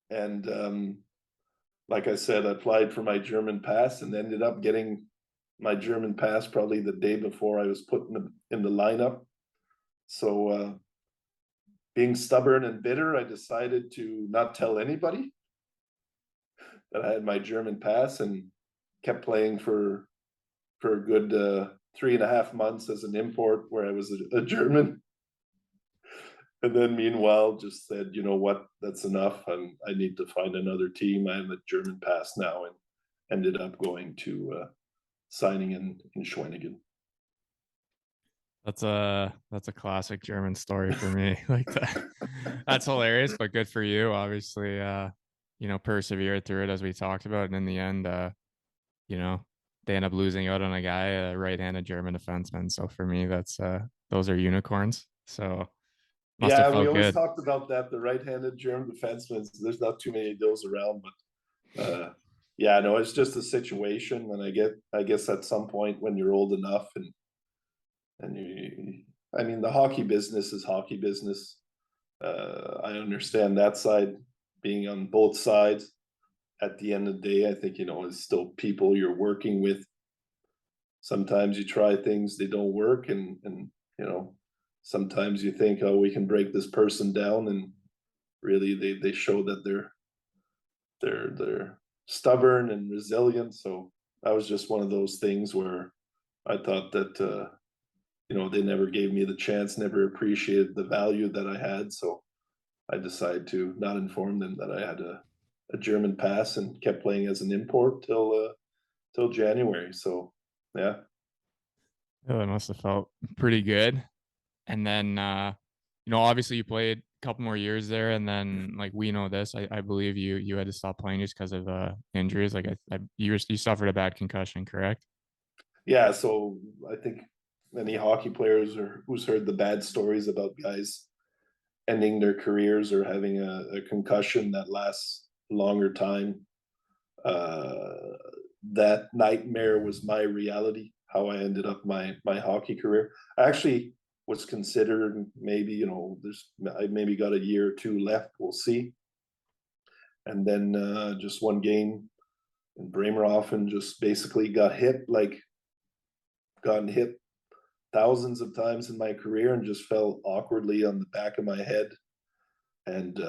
And like I said, I applied for my German pass and ended up getting my German pass probably the day before I was put in the lineup. So being stubborn and bitter, I decided to not tell anybody that I had my German pass and kept playing for a good 3.5 months as an import, where I was a German. And then meanwhile, just said, you know what, that's enough. I need to find another team. I have a German pass now, and ended up going to signing in Schwenningen. That's a classic German story for me. Like that. That's hilarious, but good for you. Obviously, persevered through it as we talked about. And in the end, you know, they end up losing out on a guy, a right-handed German defenseman. So for me, those are unicorns. So must have Yeah, we felt always good. talked about that, the right-handed German defenseman. There's not too many of those around, but yeah, no, it's just a situation, and I guess at some point when you're old enough and I mean, the hockey business is hockey business. I understand that side, being on both sides. At the end of the day, I think it's still people you're working with. Sometimes you try things, they don't work, and sometimes you think, oh, we can break this person down, and really they show that they're stubborn and resilient. So that was just one of those things where I thought that they never gave me the chance, never appreciated the value that I had. So I decided to not inform them that I had a German pass and kept playing as an import till January. So yeah. Yeah, that must have felt pretty good. And then, obviously you played a couple more years there, and then like we know this, I believe you had to stop playing just because of injuries. Like you suffered a bad concussion, correct? Yeah, so I think many hockey players or who's heard the bad stories about guys ending their careers or having a concussion that lasts a longer time. Uh, that nightmare was my reality. How I ended up my hockey career. I actually was considered maybe I maybe got a year or two left. We'll see. And then just one game in Bremerhaven, just basically gotten hit thousands of times in my career and just fell awkwardly on the back of my head, and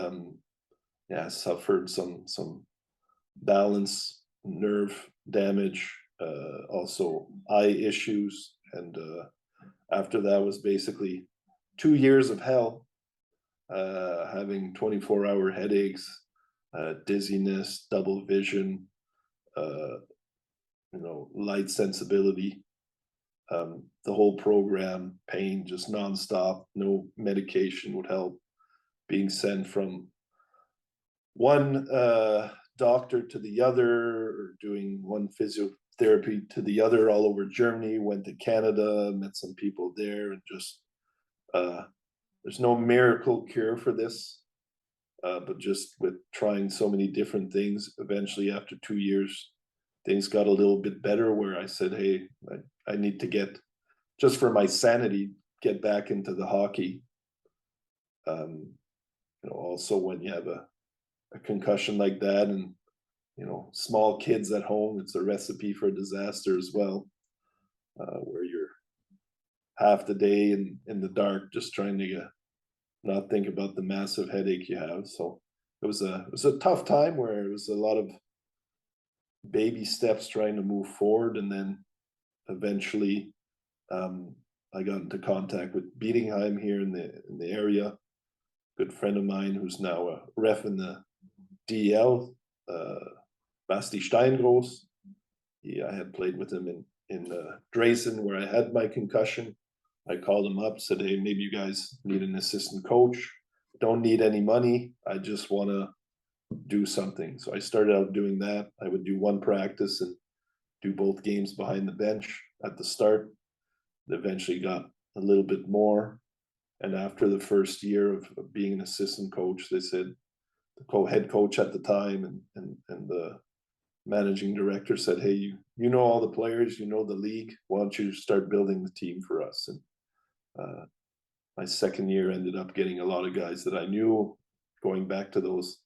yeah, suffered some balance, nerve damage, also eye issues, and after that was basically 2 years of hell, having 24-hour headaches, dizziness, double vision, uh, light sensibility, the whole program, pain just nonstop, no medication would help, being sent from one doctor to the other, or doing one physiotherapy to the other all over Germany, went to Canada, met some people there, and just uh, there's no miracle cure for this. But just with trying so many different things, eventually after 2 years, things got a little bit better where I said, hey, I need to get, just for my sanity, get back into the hockey. Also when you have a concussion like that, and small kids at home, it's a recipe for disaster as well, where you're half the day in the dark just trying to not think about the massive headache you have. So it was a tough time where it was a lot of baby steps trying to move forward, and then eventually um, I got into contact with Bietigheim here in the area. Good friend of mine who's now a ref in the DL, Basti Steingros. I had played with him in Dresden where I had my concussion. I called him up, said, "Hey, maybe you guys need an assistant coach. Don't need any money. I just want to do something." So I started out doing that. I would do one practice and do both games behind the bench at the start. It eventually got a little bit more. And after the first year of being an assistant coach, they said, the head coach at the time and the managing director said, "Hey, you know all the players, you know the league. Why don't you start building the team for us?" And uh, my second year ended up getting a lot of guys that I knew, going back to those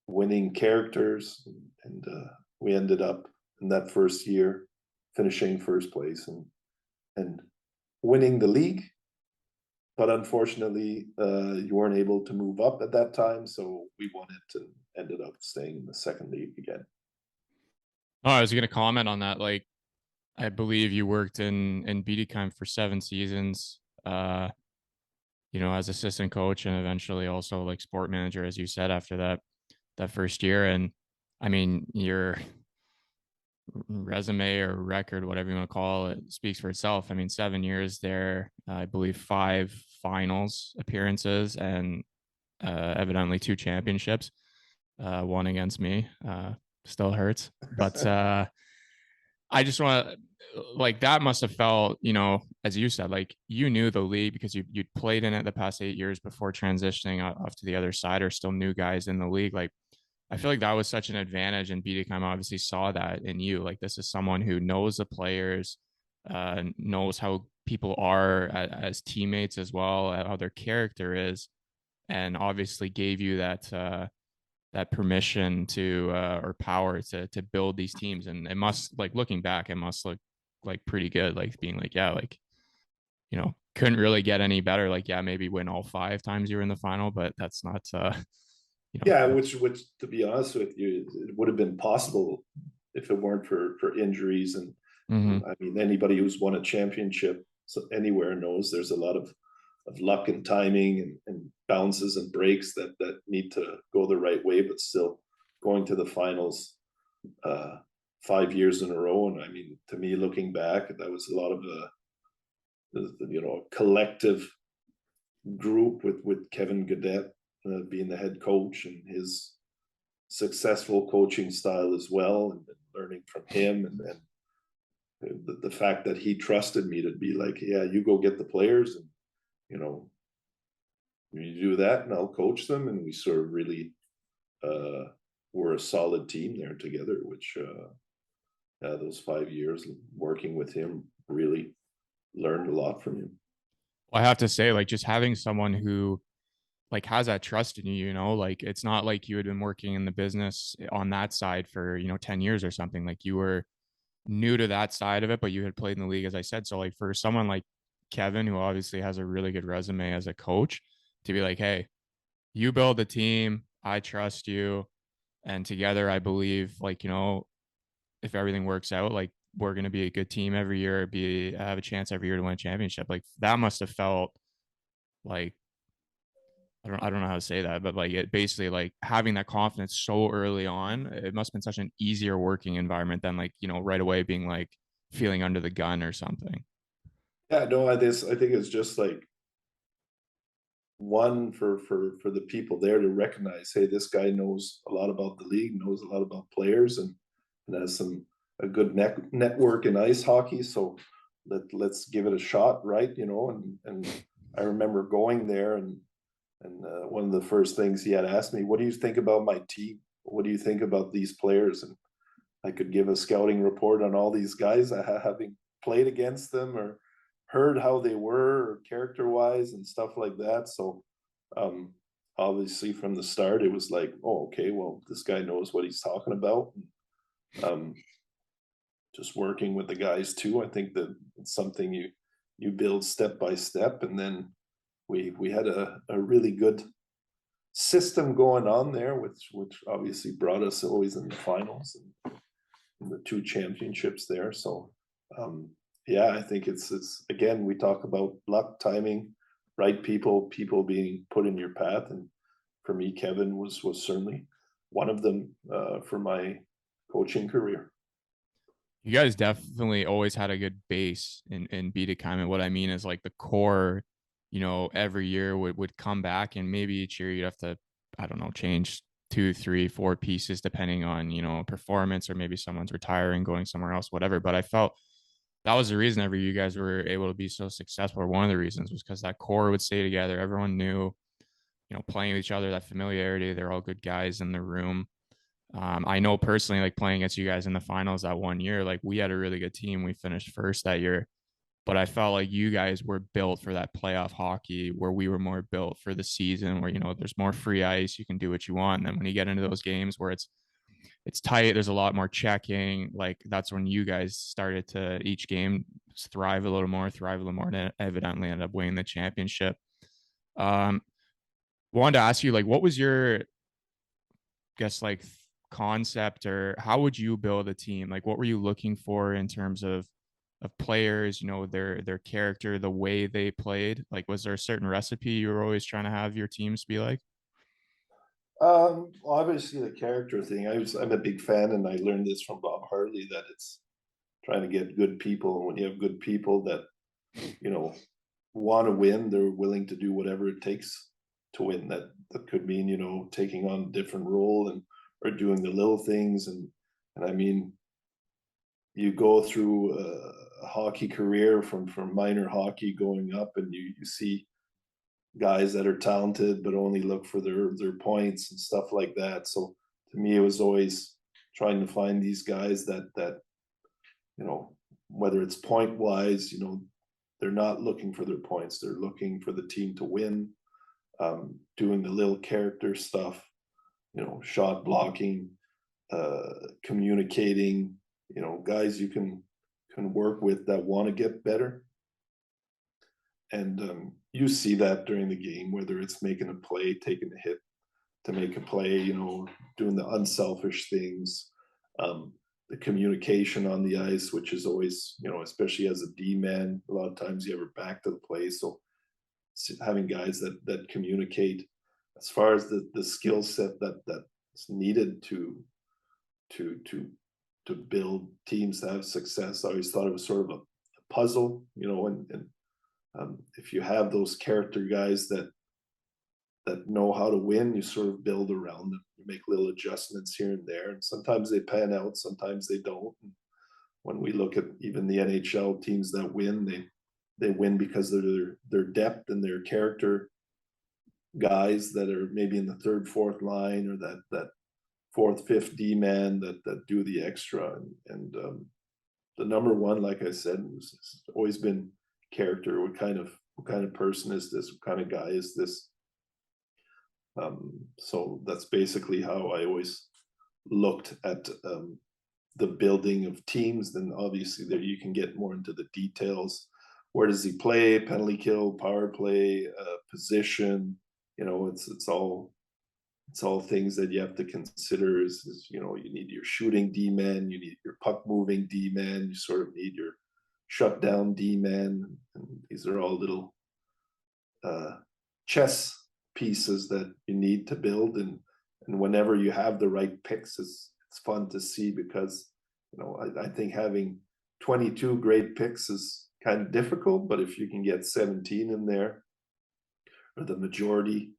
winning characters, and we ended up in that first year finishing first place and winning the league. But unfortunately, you weren't able to move up at that time, so we won it and ended up staying in the second league again. Oh, I was going to comment on that. Like, I believe you worked in Bietigheim for 7 seasons, as assistant coach and eventually also like sport manager, as you said, after that first year. And I mean, your resume or record, whatever you want to call it, speaks for itself. I mean, 7 years there, I believe 5 finals appearances and evidently 2 championships. one against me. Still hurts, but I just want to like that must have felt, as you said, like you knew the league because you'd played in it the past 8 years before transitioning off to the other side, or still new guys in the league. Like I feel like that was such an advantage, and Biedekheim obviously saw that in you. Like this is someone who knows the players, knows how people are as teammates as well, how their character is, and obviously gave you that permission to or power to build these teams. And it must, like looking back, it must look like pretty good. Like being like, yeah, like couldn't really get any better. Like yeah, maybe win all 5 times you were in the final, but that's not Yeah, that. which to be honest with you, it would have been possible if it weren't for injuries and Mm-hmm. I mean anybody who's won a championship anywhere knows there's a lot of luck and timing and bounces and breaks that need to go the right way, but still going to the finals 5 years in a row. And I mean, to me, looking back, that was a lot of collective group with Kevin Gadet being the head coach and his successful coaching style as well, and learning from him, and the fact that he trusted me to be like, yeah, you go get the players, and you know, you do that, and I'll coach them, and we sort of really were a solid team there together. Which those 5 years working with him, really learned a lot from him. Well, I have to say, like just having someone who like has that trust in you, like it's not like you had been working in the business on that side for 10 years or something. Like you were new to that side of it, but you had played in the league, as I said. So like for someone like Kevin, who obviously has a really good resume as a coach, to be like, hey, you build the team, I trust you, and together I believe, like, if everything works out, like we're gonna be a good team every year, be have a chance every year to win a championship. Like that must have felt like, I don't know how to say that, but like it basically, like having that confidence so early on, it must have been such an easier working environment than like, right away being like feeling under the gun or something. Yeah, no, I think it's just like one for the people there to recognize, hey, this guy knows a lot about the league, knows a lot about players, and has a good network in ice hockey. So let's give it a shot, right? And I remember going there, and one of the first things he had asked me, what do you think about my team? What do you think about these players? And I could give a scouting report on all these guys, having played against them or heard how they were character wise and stuff like that. So um, obviously from the start, it was like, oh, okay, well, this guy knows what he's talking about. Um, just working with the guys too, I think that it's something you build step by step, and then we had a really good system going on there, which obviously brought us always in the finals and the two championships there. So yeah, I think it's again, we talk about luck, timing, right people being put in your path, and for me, Kevin was certainly one of them for my coaching career. You guys definitely always had a good base in Biedekheim. And what I mean is like the core, every year would come back, and maybe each year you'd have to, I don't know, change 2, 3, 4 pieces depending on, performance, or maybe someone's retiring, going somewhere else, whatever. But I felt that was the reason every you guys were able to be so successful. Or one of the reasons was because that core would stay together. Everyone knew, playing with each other, that familiarity. They're all good guys in the room. I know personally, like playing against you guys in the finals that one year, like we had a really good team. We finished first that year, but I felt like you guys were built for that playoff hockey, where we were more built for the season, where there's more free ice, you can do what you want. And then when you get into those games where it's tight, there's a lot more checking. Like that's when you guys started to each game thrive a little more, and evidently end up winning the championship. Um, Wanted to ask you, like, what was your guess like concept, or how would you build a team? Like what were you looking for in terms of players, their character, the way they played? Like was there a certain recipe you were always trying to have your teams be like? Obviously the character thing. I'm a big fan, and I learned this from Bob Hartley, that it's trying to get good people, and when you have good people that you know want to win, they're willing to do whatever it takes to win. That could mean, taking on a different role and or doing the little things. And I mean, you go through a hockey career from minor hockey going up, and you see guys that are talented but only look for their points and stuff like that. So to me, it was always trying to find these guys that you know whether it's point wise, they're not looking for their points, they're looking for the team to win, doing the little character stuff, shot blocking, communicating, guys you can work with that want to get better. And you see that during the game, whether it's making a play, taking a hit to make a play, doing the unselfish things, the communication on the ice, which is always, especially as a D man, a lot of times you have your back to the play. So having guys that communicate, as far as the skill set that's needed to to build teams to have success, I always thought it was sort of a puzzle, and if you have those character guys that know how to win, you sort of build around them. You make little adjustments here and there, and sometimes they pan out, sometimes they don't. And when we look at even the NHL teams that win, they win because of their depth and their character guys that are maybe in the third, fourth line, or that fourth, fifth D man that do the extra. And the number one, like I said, has always been character. What kind of person is this? What kind of guy is this? So that's basically how I always looked at the building of teams. Then obviously there you can get more into the details. Where does he play? Penalty kill, power play, position. It's all things that you have to consider. You need your shooting D man, you need your puck moving D man, you sort of need your shutdown D man, and these are all little chess pieces that you need to build. And whenever you have the right picks, it's fun to see, because I think having 22 great picks is kind of difficult, but if you can get 17 in there, or the majority,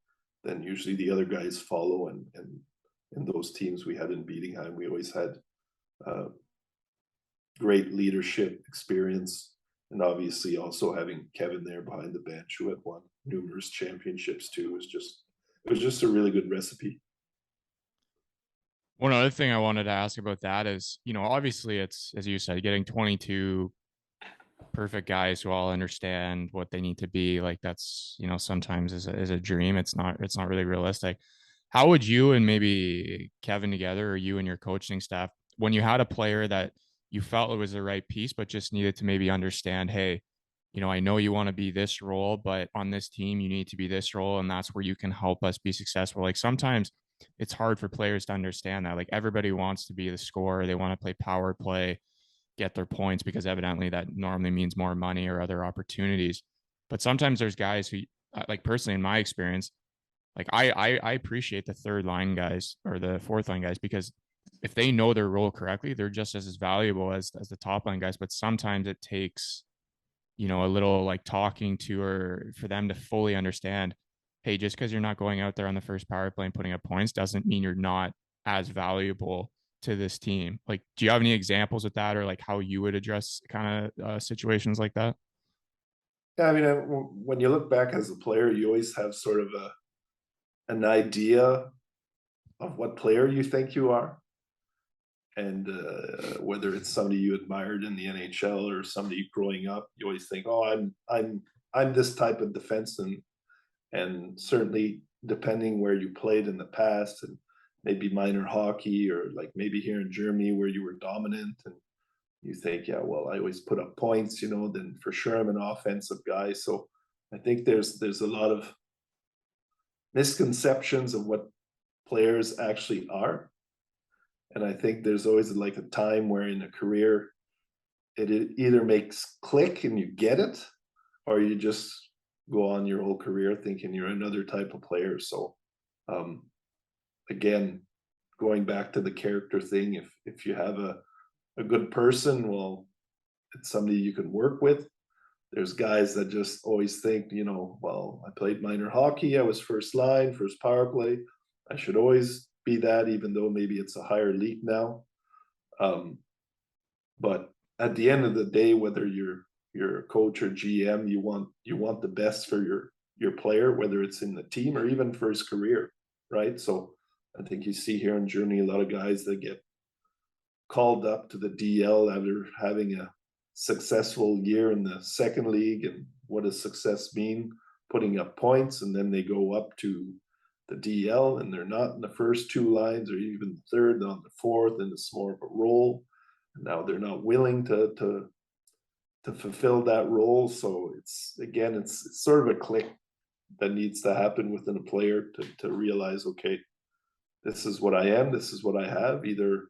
then usually the other guys follow. And in those teams we had in Bietigheim, we always had uh, great leadership experience, and obviously also having Kevin there behind the bench, who had won numerous championships too, it was just a really good recipe. One other thing I wanted to ask about that is, obviously it's, as you said, getting 22 perfect guys who all understand what they need to be, like that's, sometimes is a dream. It's not really realistic. How would you and maybe Kevin together, or you and your coaching staff, when you had a player that you felt it was the right piece but just needed to maybe understand, hey, I know you want to be this role, but on this team you need to be this role, and that's where you can help us be successful. Like sometimes it's hard for players to understand that. Like everybody wants to be the scorer, they want to play power play, get their points, because evidently that normally means more money or other opportunities. But sometimes there's guys who, like personally in my experience, like I appreciate the third line guys or the fourth line guys, because if they know their role correctly, they're just as valuable as the top line guys. But sometimes it takes, a little like talking to, or for them to fully understand, hey, just because you're not going out there on the first power play and putting up points doesn't mean you're not as valuable to this team. Like, do you have any examples of that, or like how you would address kind of situations like that? Yeah, I mean, when you look back as a player, you always have sort of an idea of what player you think you are, and whether it's somebody you admired in the NHL or somebody growing up, you always think, "Oh, I'm this type of defenseman." And certainly, depending where you played in the past, and maybe minor hockey, or like maybe here in Germany where you were dominant, and you think, "Yeah, well, I always put up points," then for sure I'm an offensive guy. So I think there's a lot of misconceptions of what players actually are. And I think there's always like a time where in a career it either makes click and you get it, or you just go on your whole career thinking you're another type of player. So um, again, going back to the character thing, if you have a good person, well, it's somebody you can work with. there's guys that just always think, well, I played minor hockey, I was first line, first power play. I should always be that, even though maybe it's a higher league now. Um, but at the end of the day, whether you're a coach or GM, you want the best for your player, whether it's in the team or even for his career, right? So I think you see here in Germany a lot of guys that get called up to the DL after having a successful year in the second league. And what does success mean? Putting up points, and then they go up to the DL and they're not in the first two lines or even the third, on the fourth, and it's more of a role. And now they're not willing to fulfill that role. So it's sort of a click that needs to happen within a player to realize, okay, this is what I am, this is what I have. Either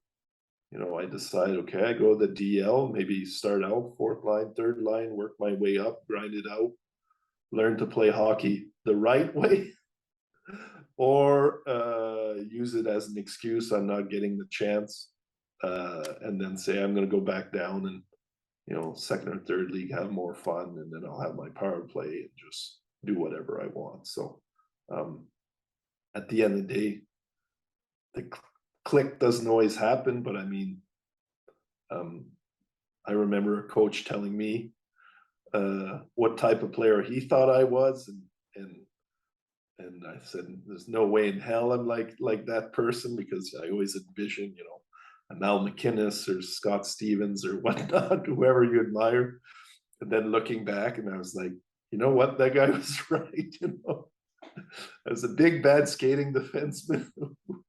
I decide, okay, I go to the DL, maybe start out fourth line, third line, work my way up, grind it out, learn to play hockey the right way, or use it as an excuse I'm not getting the chance, and then say I'm going to go back down and second or third league, have more fun, and then I'll have my power play and just do whatever I want. So um, at the end of the day, the click doesn't always happen, but I mean, um, I remember a coach telling me what type of player he thought I was, and I said, "There's no way in hell I'm like that person," because I always envision, a Mal McInnes or Scott Stevens or whatnot, whoever you admire. And then looking back, and I was like, you know what, that guy was right. I was a big bad skating defenseman who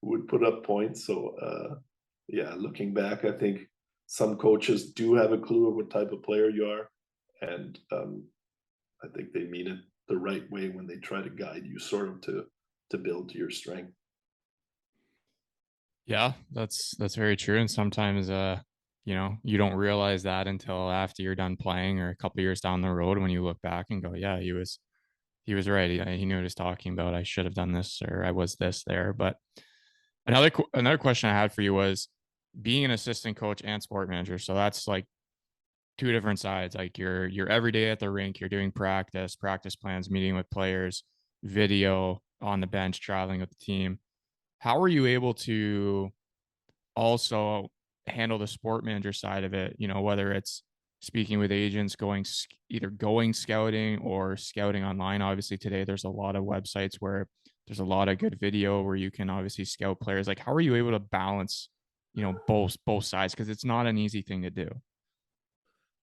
would put up points. So yeah, looking back, I think some coaches do have a clue of what type of player you are, and I think they mean it the right way when they try to guide you sort of to build to your strength. Yeah, that's very true. And sometimes you don't realize that until after you're done playing or a couple years down the road when you look back and go, yeah, he was right. He knew what he was talking about. I should have done this, or I was this there. But another question I had for you was being an assistant coach and sport manager. So that's like two different sides. Like you're every day at the rink, you're doing practice plans, meeting with players, video on the bench, traveling with the team. How are you able to also handle the sport manager side of it? Whether it's speaking with agents, either going scouting or scouting online. Obviously, today there's a lot of websites where there's a lot of good video where you can obviously scout players. Like, how are you able to balance, both sides? Because it's not an easy thing to do.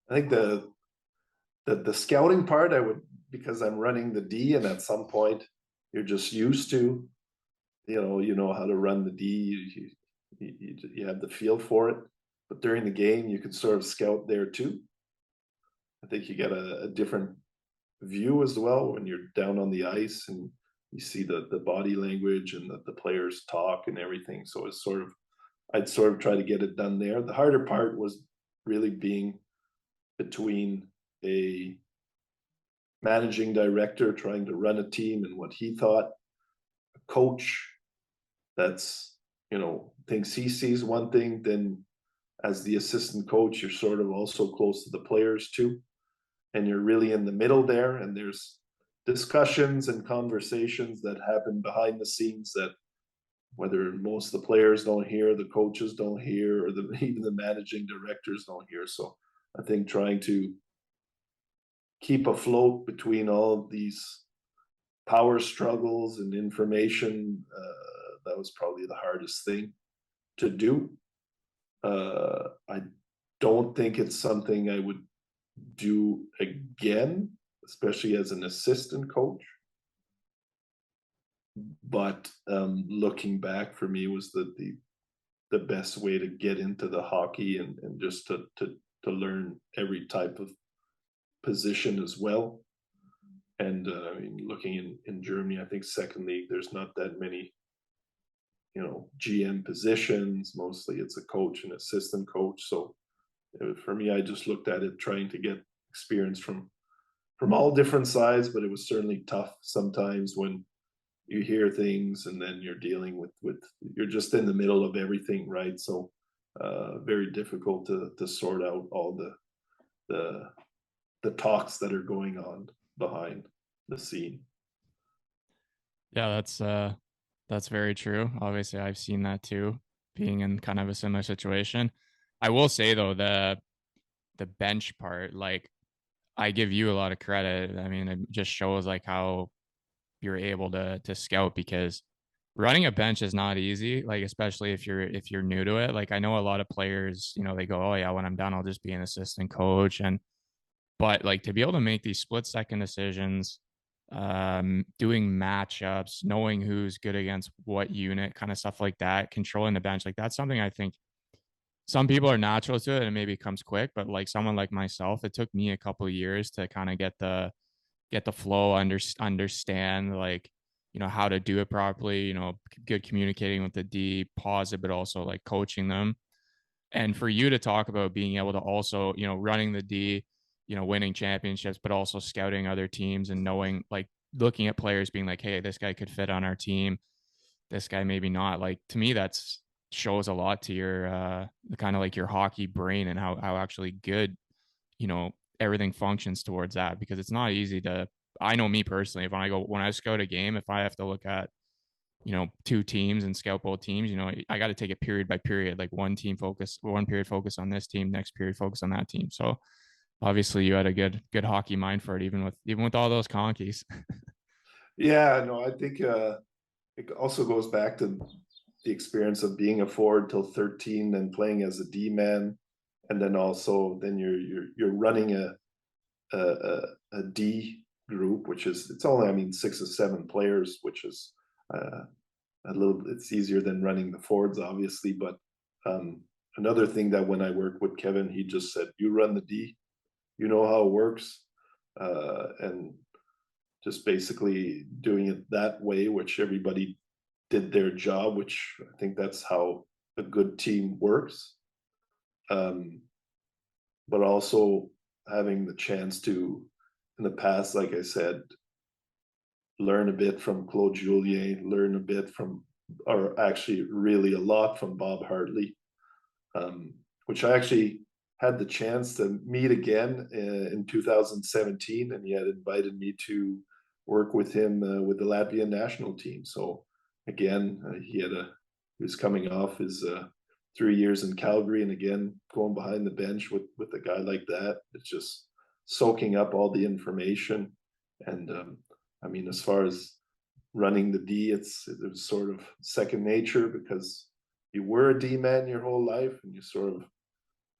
I think the scouting part, I would, because I'm running the D, and at some point you're just used to, you know how to run the D. You have the feel for it. But during the game, you can sort of scout there too. I think you get a different view as well when you're down on the ice and you see the body language and the players talk and everything. So I'd sort of try to get it done there. The harder part was really being between a managing director trying to run a team and what he thought, a coach that's thinks he sees one thing, then as the assistant coach you're sort of also close to the players too, and you're really in the middle there, and there's discussions and conversations that happen behind the scenes that whether most of the players don't hear, the coaches don't hear, or even the managing directors don't hear. So I think trying to keep afloat between all of these power struggles and information, that was probably the hardest thing to do. I don't think it's something I would do again, especially as an assistant coach. But looking back, for me, was the best way to get into the hockey, and just to learn every type of position as well. And I mean, looking in Germany, I think second league, there's not that many GM positions. Mostly it's a coach and assistant coach. So for me, I just looked at it trying to get experience from all different sides, but it was certainly tough sometimes when you hear things and then you're dealing with you're just in the middle of everything, right? So very difficult to sort out all the the talks that are going on behind the scene. Yeah, that's very true. Obviously, I've seen that too, being in kind of a similar situation. I will say though, the bench part, like I give you a lot of credit. I mean, it just shows like how you're able to scout because running a bench is not easy, like especially if you're new to it. Like I know a lot of players, they go, "Oh yeah, when I'm done, I'll just be an assistant coach." And but like to be able to make these split second decisions, doing matchups, knowing who's good against what unit, kind of stuff like that, controlling the bench, like that's something I think some people are natural to it and it maybe comes quick, but like someone like myself, it took me a couple of years to kind of get the flow, understand like how to do it properly, good communicating with the D, pause it, but also like coaching them. And for you to talk about being able to also, running the D, winning championships, but also scouting other teams and knowing, like, looking at players being like, hey, this guy could fit on our team, this guy maybe not. Like to me, that's shows a lot to your kind of like your hockey brain and how actually good, everything functions towards that, because it's not easy to, I know me personally, if when I scout a game, if I have to look at two teams and scout both teams, I got to take it period by period, like one period focus on this team, next period focus on that team. So obviously you had a good hockey mind for it, even with all those conkies. Yeah, no, I think it also goes back to the experience of being a forward till 13 and playing as a D man, and then also then you're running a D group, which is, it's only, I mean, 6 or 7 players, which is a little, it's easier than running the forwards, obviously. But um, another thing that when I worked with Kevin, he just said, "You run the D, you know how it works," and just basically doing it that way, which everybody did their job, which I think that's how a good team works. Um, but also having the chance to, in the past, like I said, learn a bit from Claude Julien, learn a bit from, or actually really a lot from Bob Hartley, which I actually had the chance to meet again in 2017, and he had invited me to work with him with the Latvian national team. So again, he was coming off his 3 years in Calgary, and again going behind the bench with a guy like that, it's just soaking up all the information. And I mean, as far as running the D, it was sort of second nature because you were a D man your whole life, and you sort of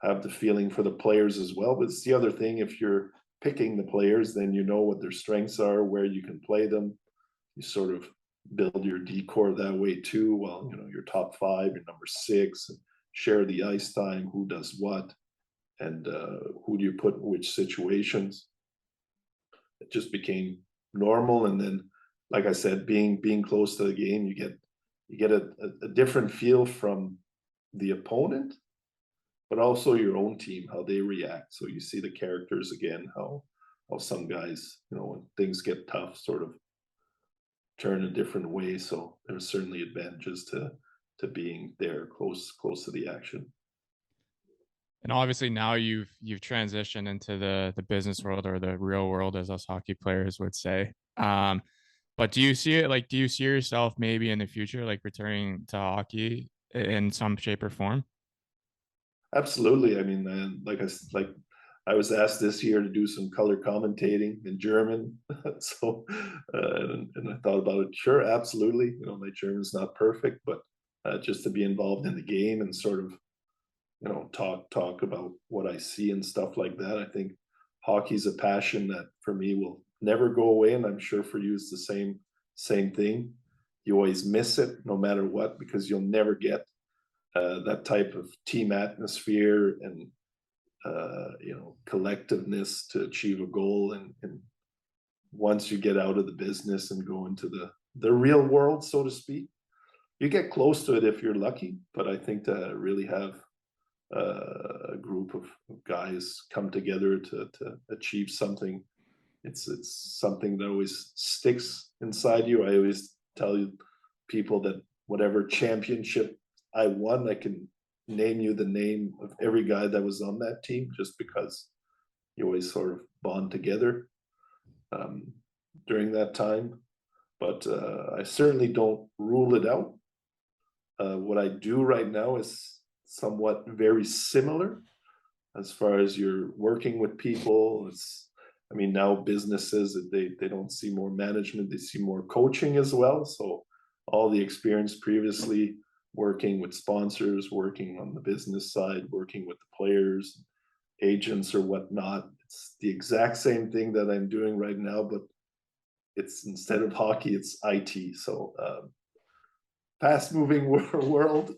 have the feeling for the players as well. But it's the other thing, if you're picking the players, then you know what their strengths are, where you can play them. You sort of build your D core that way too. Well, your top five, your number six, and share the ice time, who does what, and who do you put in which situations. It just became normal. And then, like I said, being close to the game, you get a different feel from the opponent, but also your own team, how they react. So you see the characters again, how some guys, when things get tough, sort of turn a different way. So there's certainly advantages to being there close to the action. And obviously now you've transitioned into the business world, or the real world, as us hockey players would say. But do you see yourself maybe in the future like returning to hockey in some shape or form? Absolutely. I mean, like I was asked this year to do some color commentating in German, so and I thought about it. Sure, absolutely. My German's not perfect, but just to be involved in the game and sort of talk about what I see and stuff like that. I think hockey's a passion that for me will never go away, and I'm sure for you it's the same thing. You always miss it no matter what, because you'll never get that type of team atmosphere and collectiveness to achieve a goal. And once you get out of the business and go into the real world, so to speak, you get close to it if you're lucky. But I think to really have a group of guys come together to achieve something, it's something that always sticks inside you. I always tell you people that whatever championship I won, I can name you the name of every guy that was on that team, just because you always sort of bond together um, during that time. But I certainly don't rule it out. What I do right now is somewhat very similar as far as you're working with people. It's, I mean, now businesses, they don't see more management, they see more coaching as well. So all the experience previously working with sponsors, working on the business side, working with the players, agents or whatnot, it's the exact same thing that I'm doing right now, but it's instead of hockey, it's IT. So fast moving world.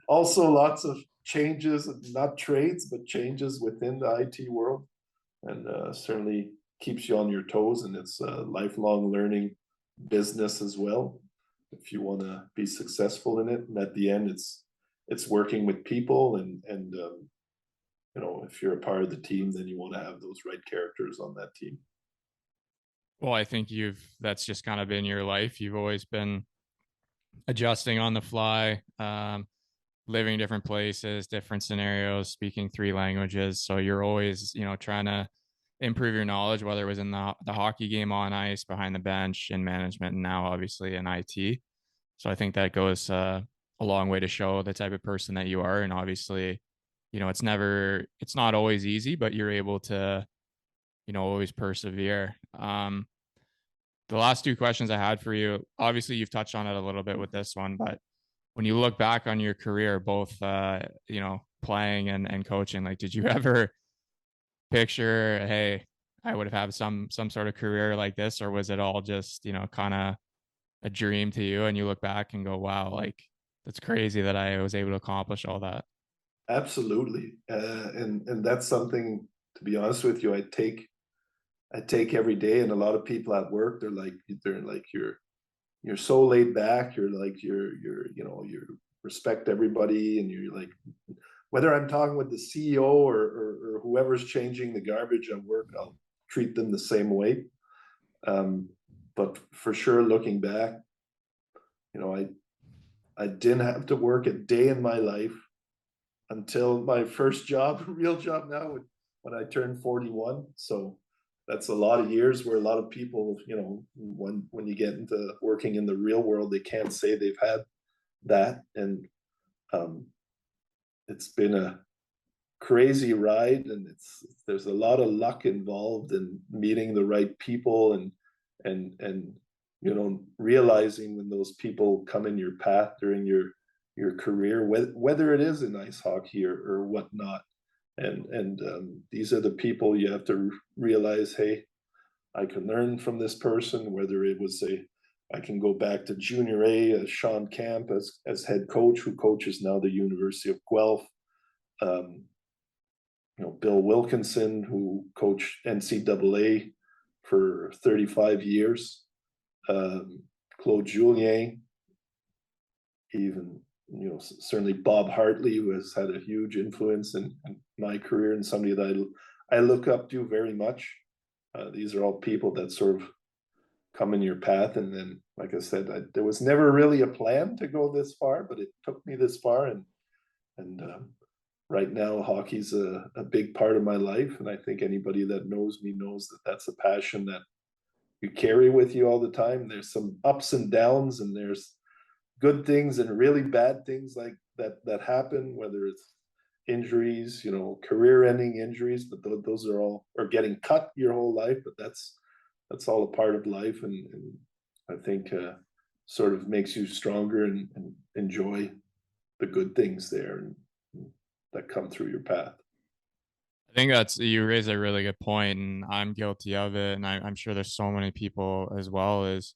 Also lots of changes, not trades, but changes within the IT world, and certainly keeps you on your toes. And it's a lifelong learning business as well. If you want to be successful in it, and at the end, it's working with people, and you know, if you're a part of the team, then you want to have those right characters on that team. Well, I think that's just kind of been your life. You've always been adjusting on the fly, living different places, different scenarios, speaking three languages. So you're always, trying to improve your knowledge, whether it was in the hockey game on ice, behind the bench, in management, and now obviously in IT. So I think that goes a long way to show the type of person that you are. And obviously, it's not always easy, but you're able to, always persevere. The last two questions I had for you, obviously you've touched on it a little bit with this one, but when you look back on your career, both playing and coaching, like did you ever picture, hey, I would have had some sort of career like this, or was it all just, kind of a dream to you and you look back and go, wow, like that's crazy that I was able to accomplish all that? Absolutely, and that's something, to be honest with you, I take every day. And a lot of people at work, they're like you're so laid back. You're like you respect everybody, and you're like, whether I'm talking with the CEO or whoever's changing the garbage at work, I'll treat them the same way. Um, but for sure, looking back, you know, I didn't have to work a day in my life until my first job, real job now, when I turned 41. So that's a lot of years where a lot of people, when you get into working in the real world, they can't say they've had that. And um, it's been a crazy ride, and there's a lot of luck involved in meeting the right people, and realizing when those people come in your path during your career, whether it is in ice hockey or whatnot. And these are the people you have to realize, hey, I can learn from this person, whether it was I can go back to junior A as Sean Camp as head coach, who coaches now the University of Guelph. Um, Bill Wilkinson, who coached NCAA for 35 years. Claude Julien, even, certainly Bob Hartley, who has had a huge influence in my career, and somebody that I look up to very much. These are all people that sort of come in your path. And then, like I said, there was never really a plan to go this far, but it took me this far. And right now, hockey's a big part of my life. And I think anybody that knows me knows that that's a passion that you carry with you all the time. There's some ups and downs, and there's good things and really bad things like that happen, whether it's injuries, career-ending injuries, but those are all, or getting cut your whole life. But that's all a part of life, and I think sort of makes you stronger, and enjoy the good things there, and that come through your path. I think you raise a really good point, and I'm guilty of it. And I'm sure there's so many people as well, as,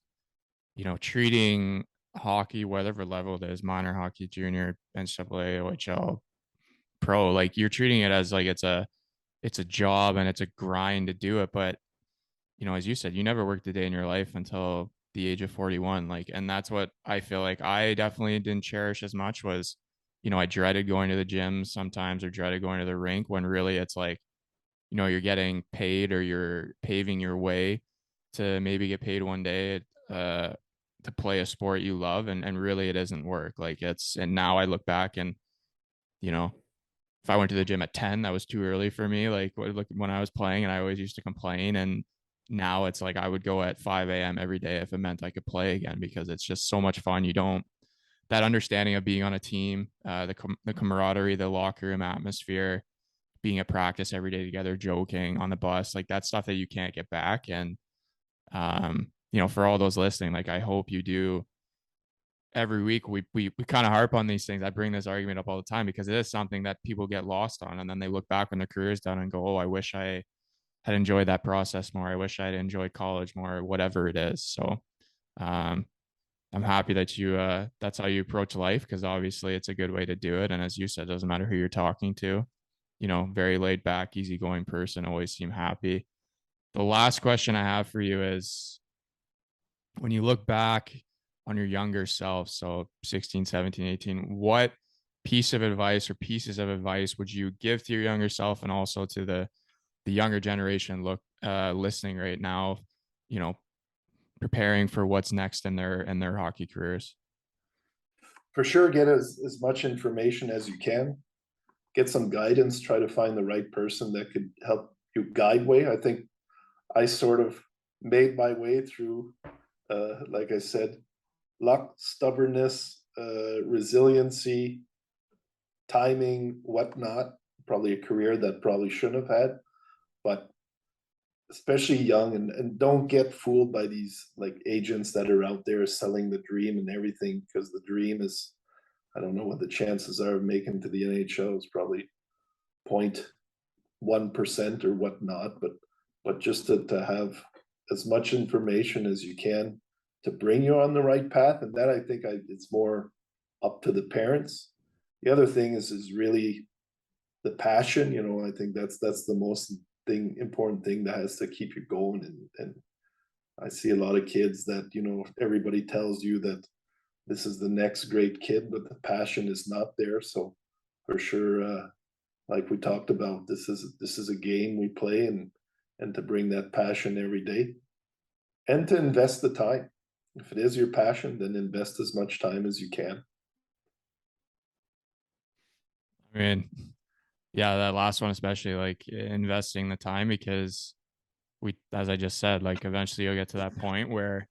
treating hockey, whatever level it is, minor hockey, junior, NCAA, OHL, pro, like you're treating it as like it's a job and it's a grind to do it. But, as you said, you never worked a day in your life until the age of 41. Like, and that's what I feel like I definitely didn't cherish as much was, I dreaded going to the gym sometimes, or dreaded going to the rink, when really it's like, you're getting paid, or you're paving your way to maybe get paid one day to play a sport you love. And really it isn't work. Like and now I look back and, you know, if I went to the gym at 10, that was too early for me. Like when I was playing, and I always used to complain. And now it's like I would go at 5 a.m. every day if it meant I could play again, because it's just so much fun. You don't, that understanding of being on a team, the camaraderie, the locker room atmosphere, being at practice every day together, joking on the bus, like that's stuff that you can't get back. And for all those listening, like I hope you do every week. We kind of harp on these things. I bring this argument up all the time because it is something that people get lost on, and then they look back when their career's done and go, "Oh, I wish I had enjoyed that process more. I wish I had enjoyed college more," or whatever it is. So, um, I'm happy that you that's how you approach life, because obviously it's a good way to do it. And as you said, it doesn't matter who you're talking to. Very laid back, easygoing person, always seem happy. The last question I have for you is, when you look back on your younger self, so 16, 17, 18, what piece of advice or pieces of advice would you give to your younger self, and also to the younger generation listening right now, you know, preparing for what's next in their hockey careers? For sure, get as much information as you can. Get some guidance. Try to find the right person that could help you guide way. I think I sort of made my way through, like I said, luck, stubbornness, resiliency, timing, whatnot. Probably a career that probably shouldn't have had, but especially young, and don't get fooled by these like agents that are out there selling the dream and everything, because the dream is, I don't know what the chances are of making to the NHL. Is probably 0.1% or whatnot, but just to have as much information as you can to bring you on the right path. And that, I think, it's more up to the parents. The other thing is really the passion. I think that's the most important thing that has to keep you going. And I see a lot of kids that, everybody tells you that this is the next great kid, but the passion is not there. So for sure, like we talked about, this is a game we play, and to bring that passion every day, and to invest the time. If it is your passion, then invest as much time as you can. I mean, yeah, that last one, especially, like investing the time, because as I just said, like eventually you'll get to that point where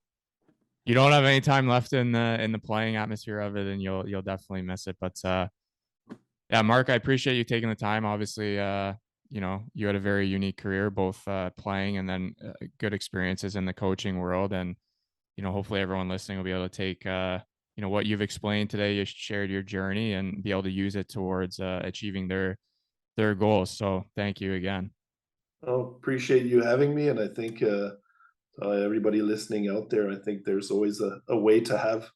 you don't have any time left in the playing atmosphere of it, and you'll definitely miss it. But yeah, Mark, I appreciate you taking the time. Obviously, you had a very unique career, both playing and then good experiences in the coaching world. And hopefully everyone listening will be able to take what you've explained today. You shared your journey and be able to use it towards achieving their goals. So thank you again. Oh, appreciate you having me, and I think everybody listening out there, I think there's always a way to have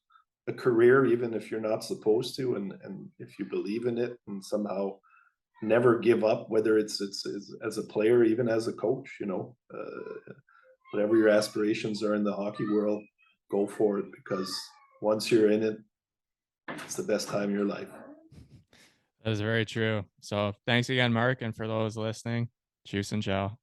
a career, even if you're not supposed to, and if you believe in it, and somehow never give up, whether it's as a player, even as a coach. Whatever your aspirations are in the hockey world, go for it, because once you're in it, it's the best time of your life. That is very true. So thanks again, Mark. And for those listening, juice and chow.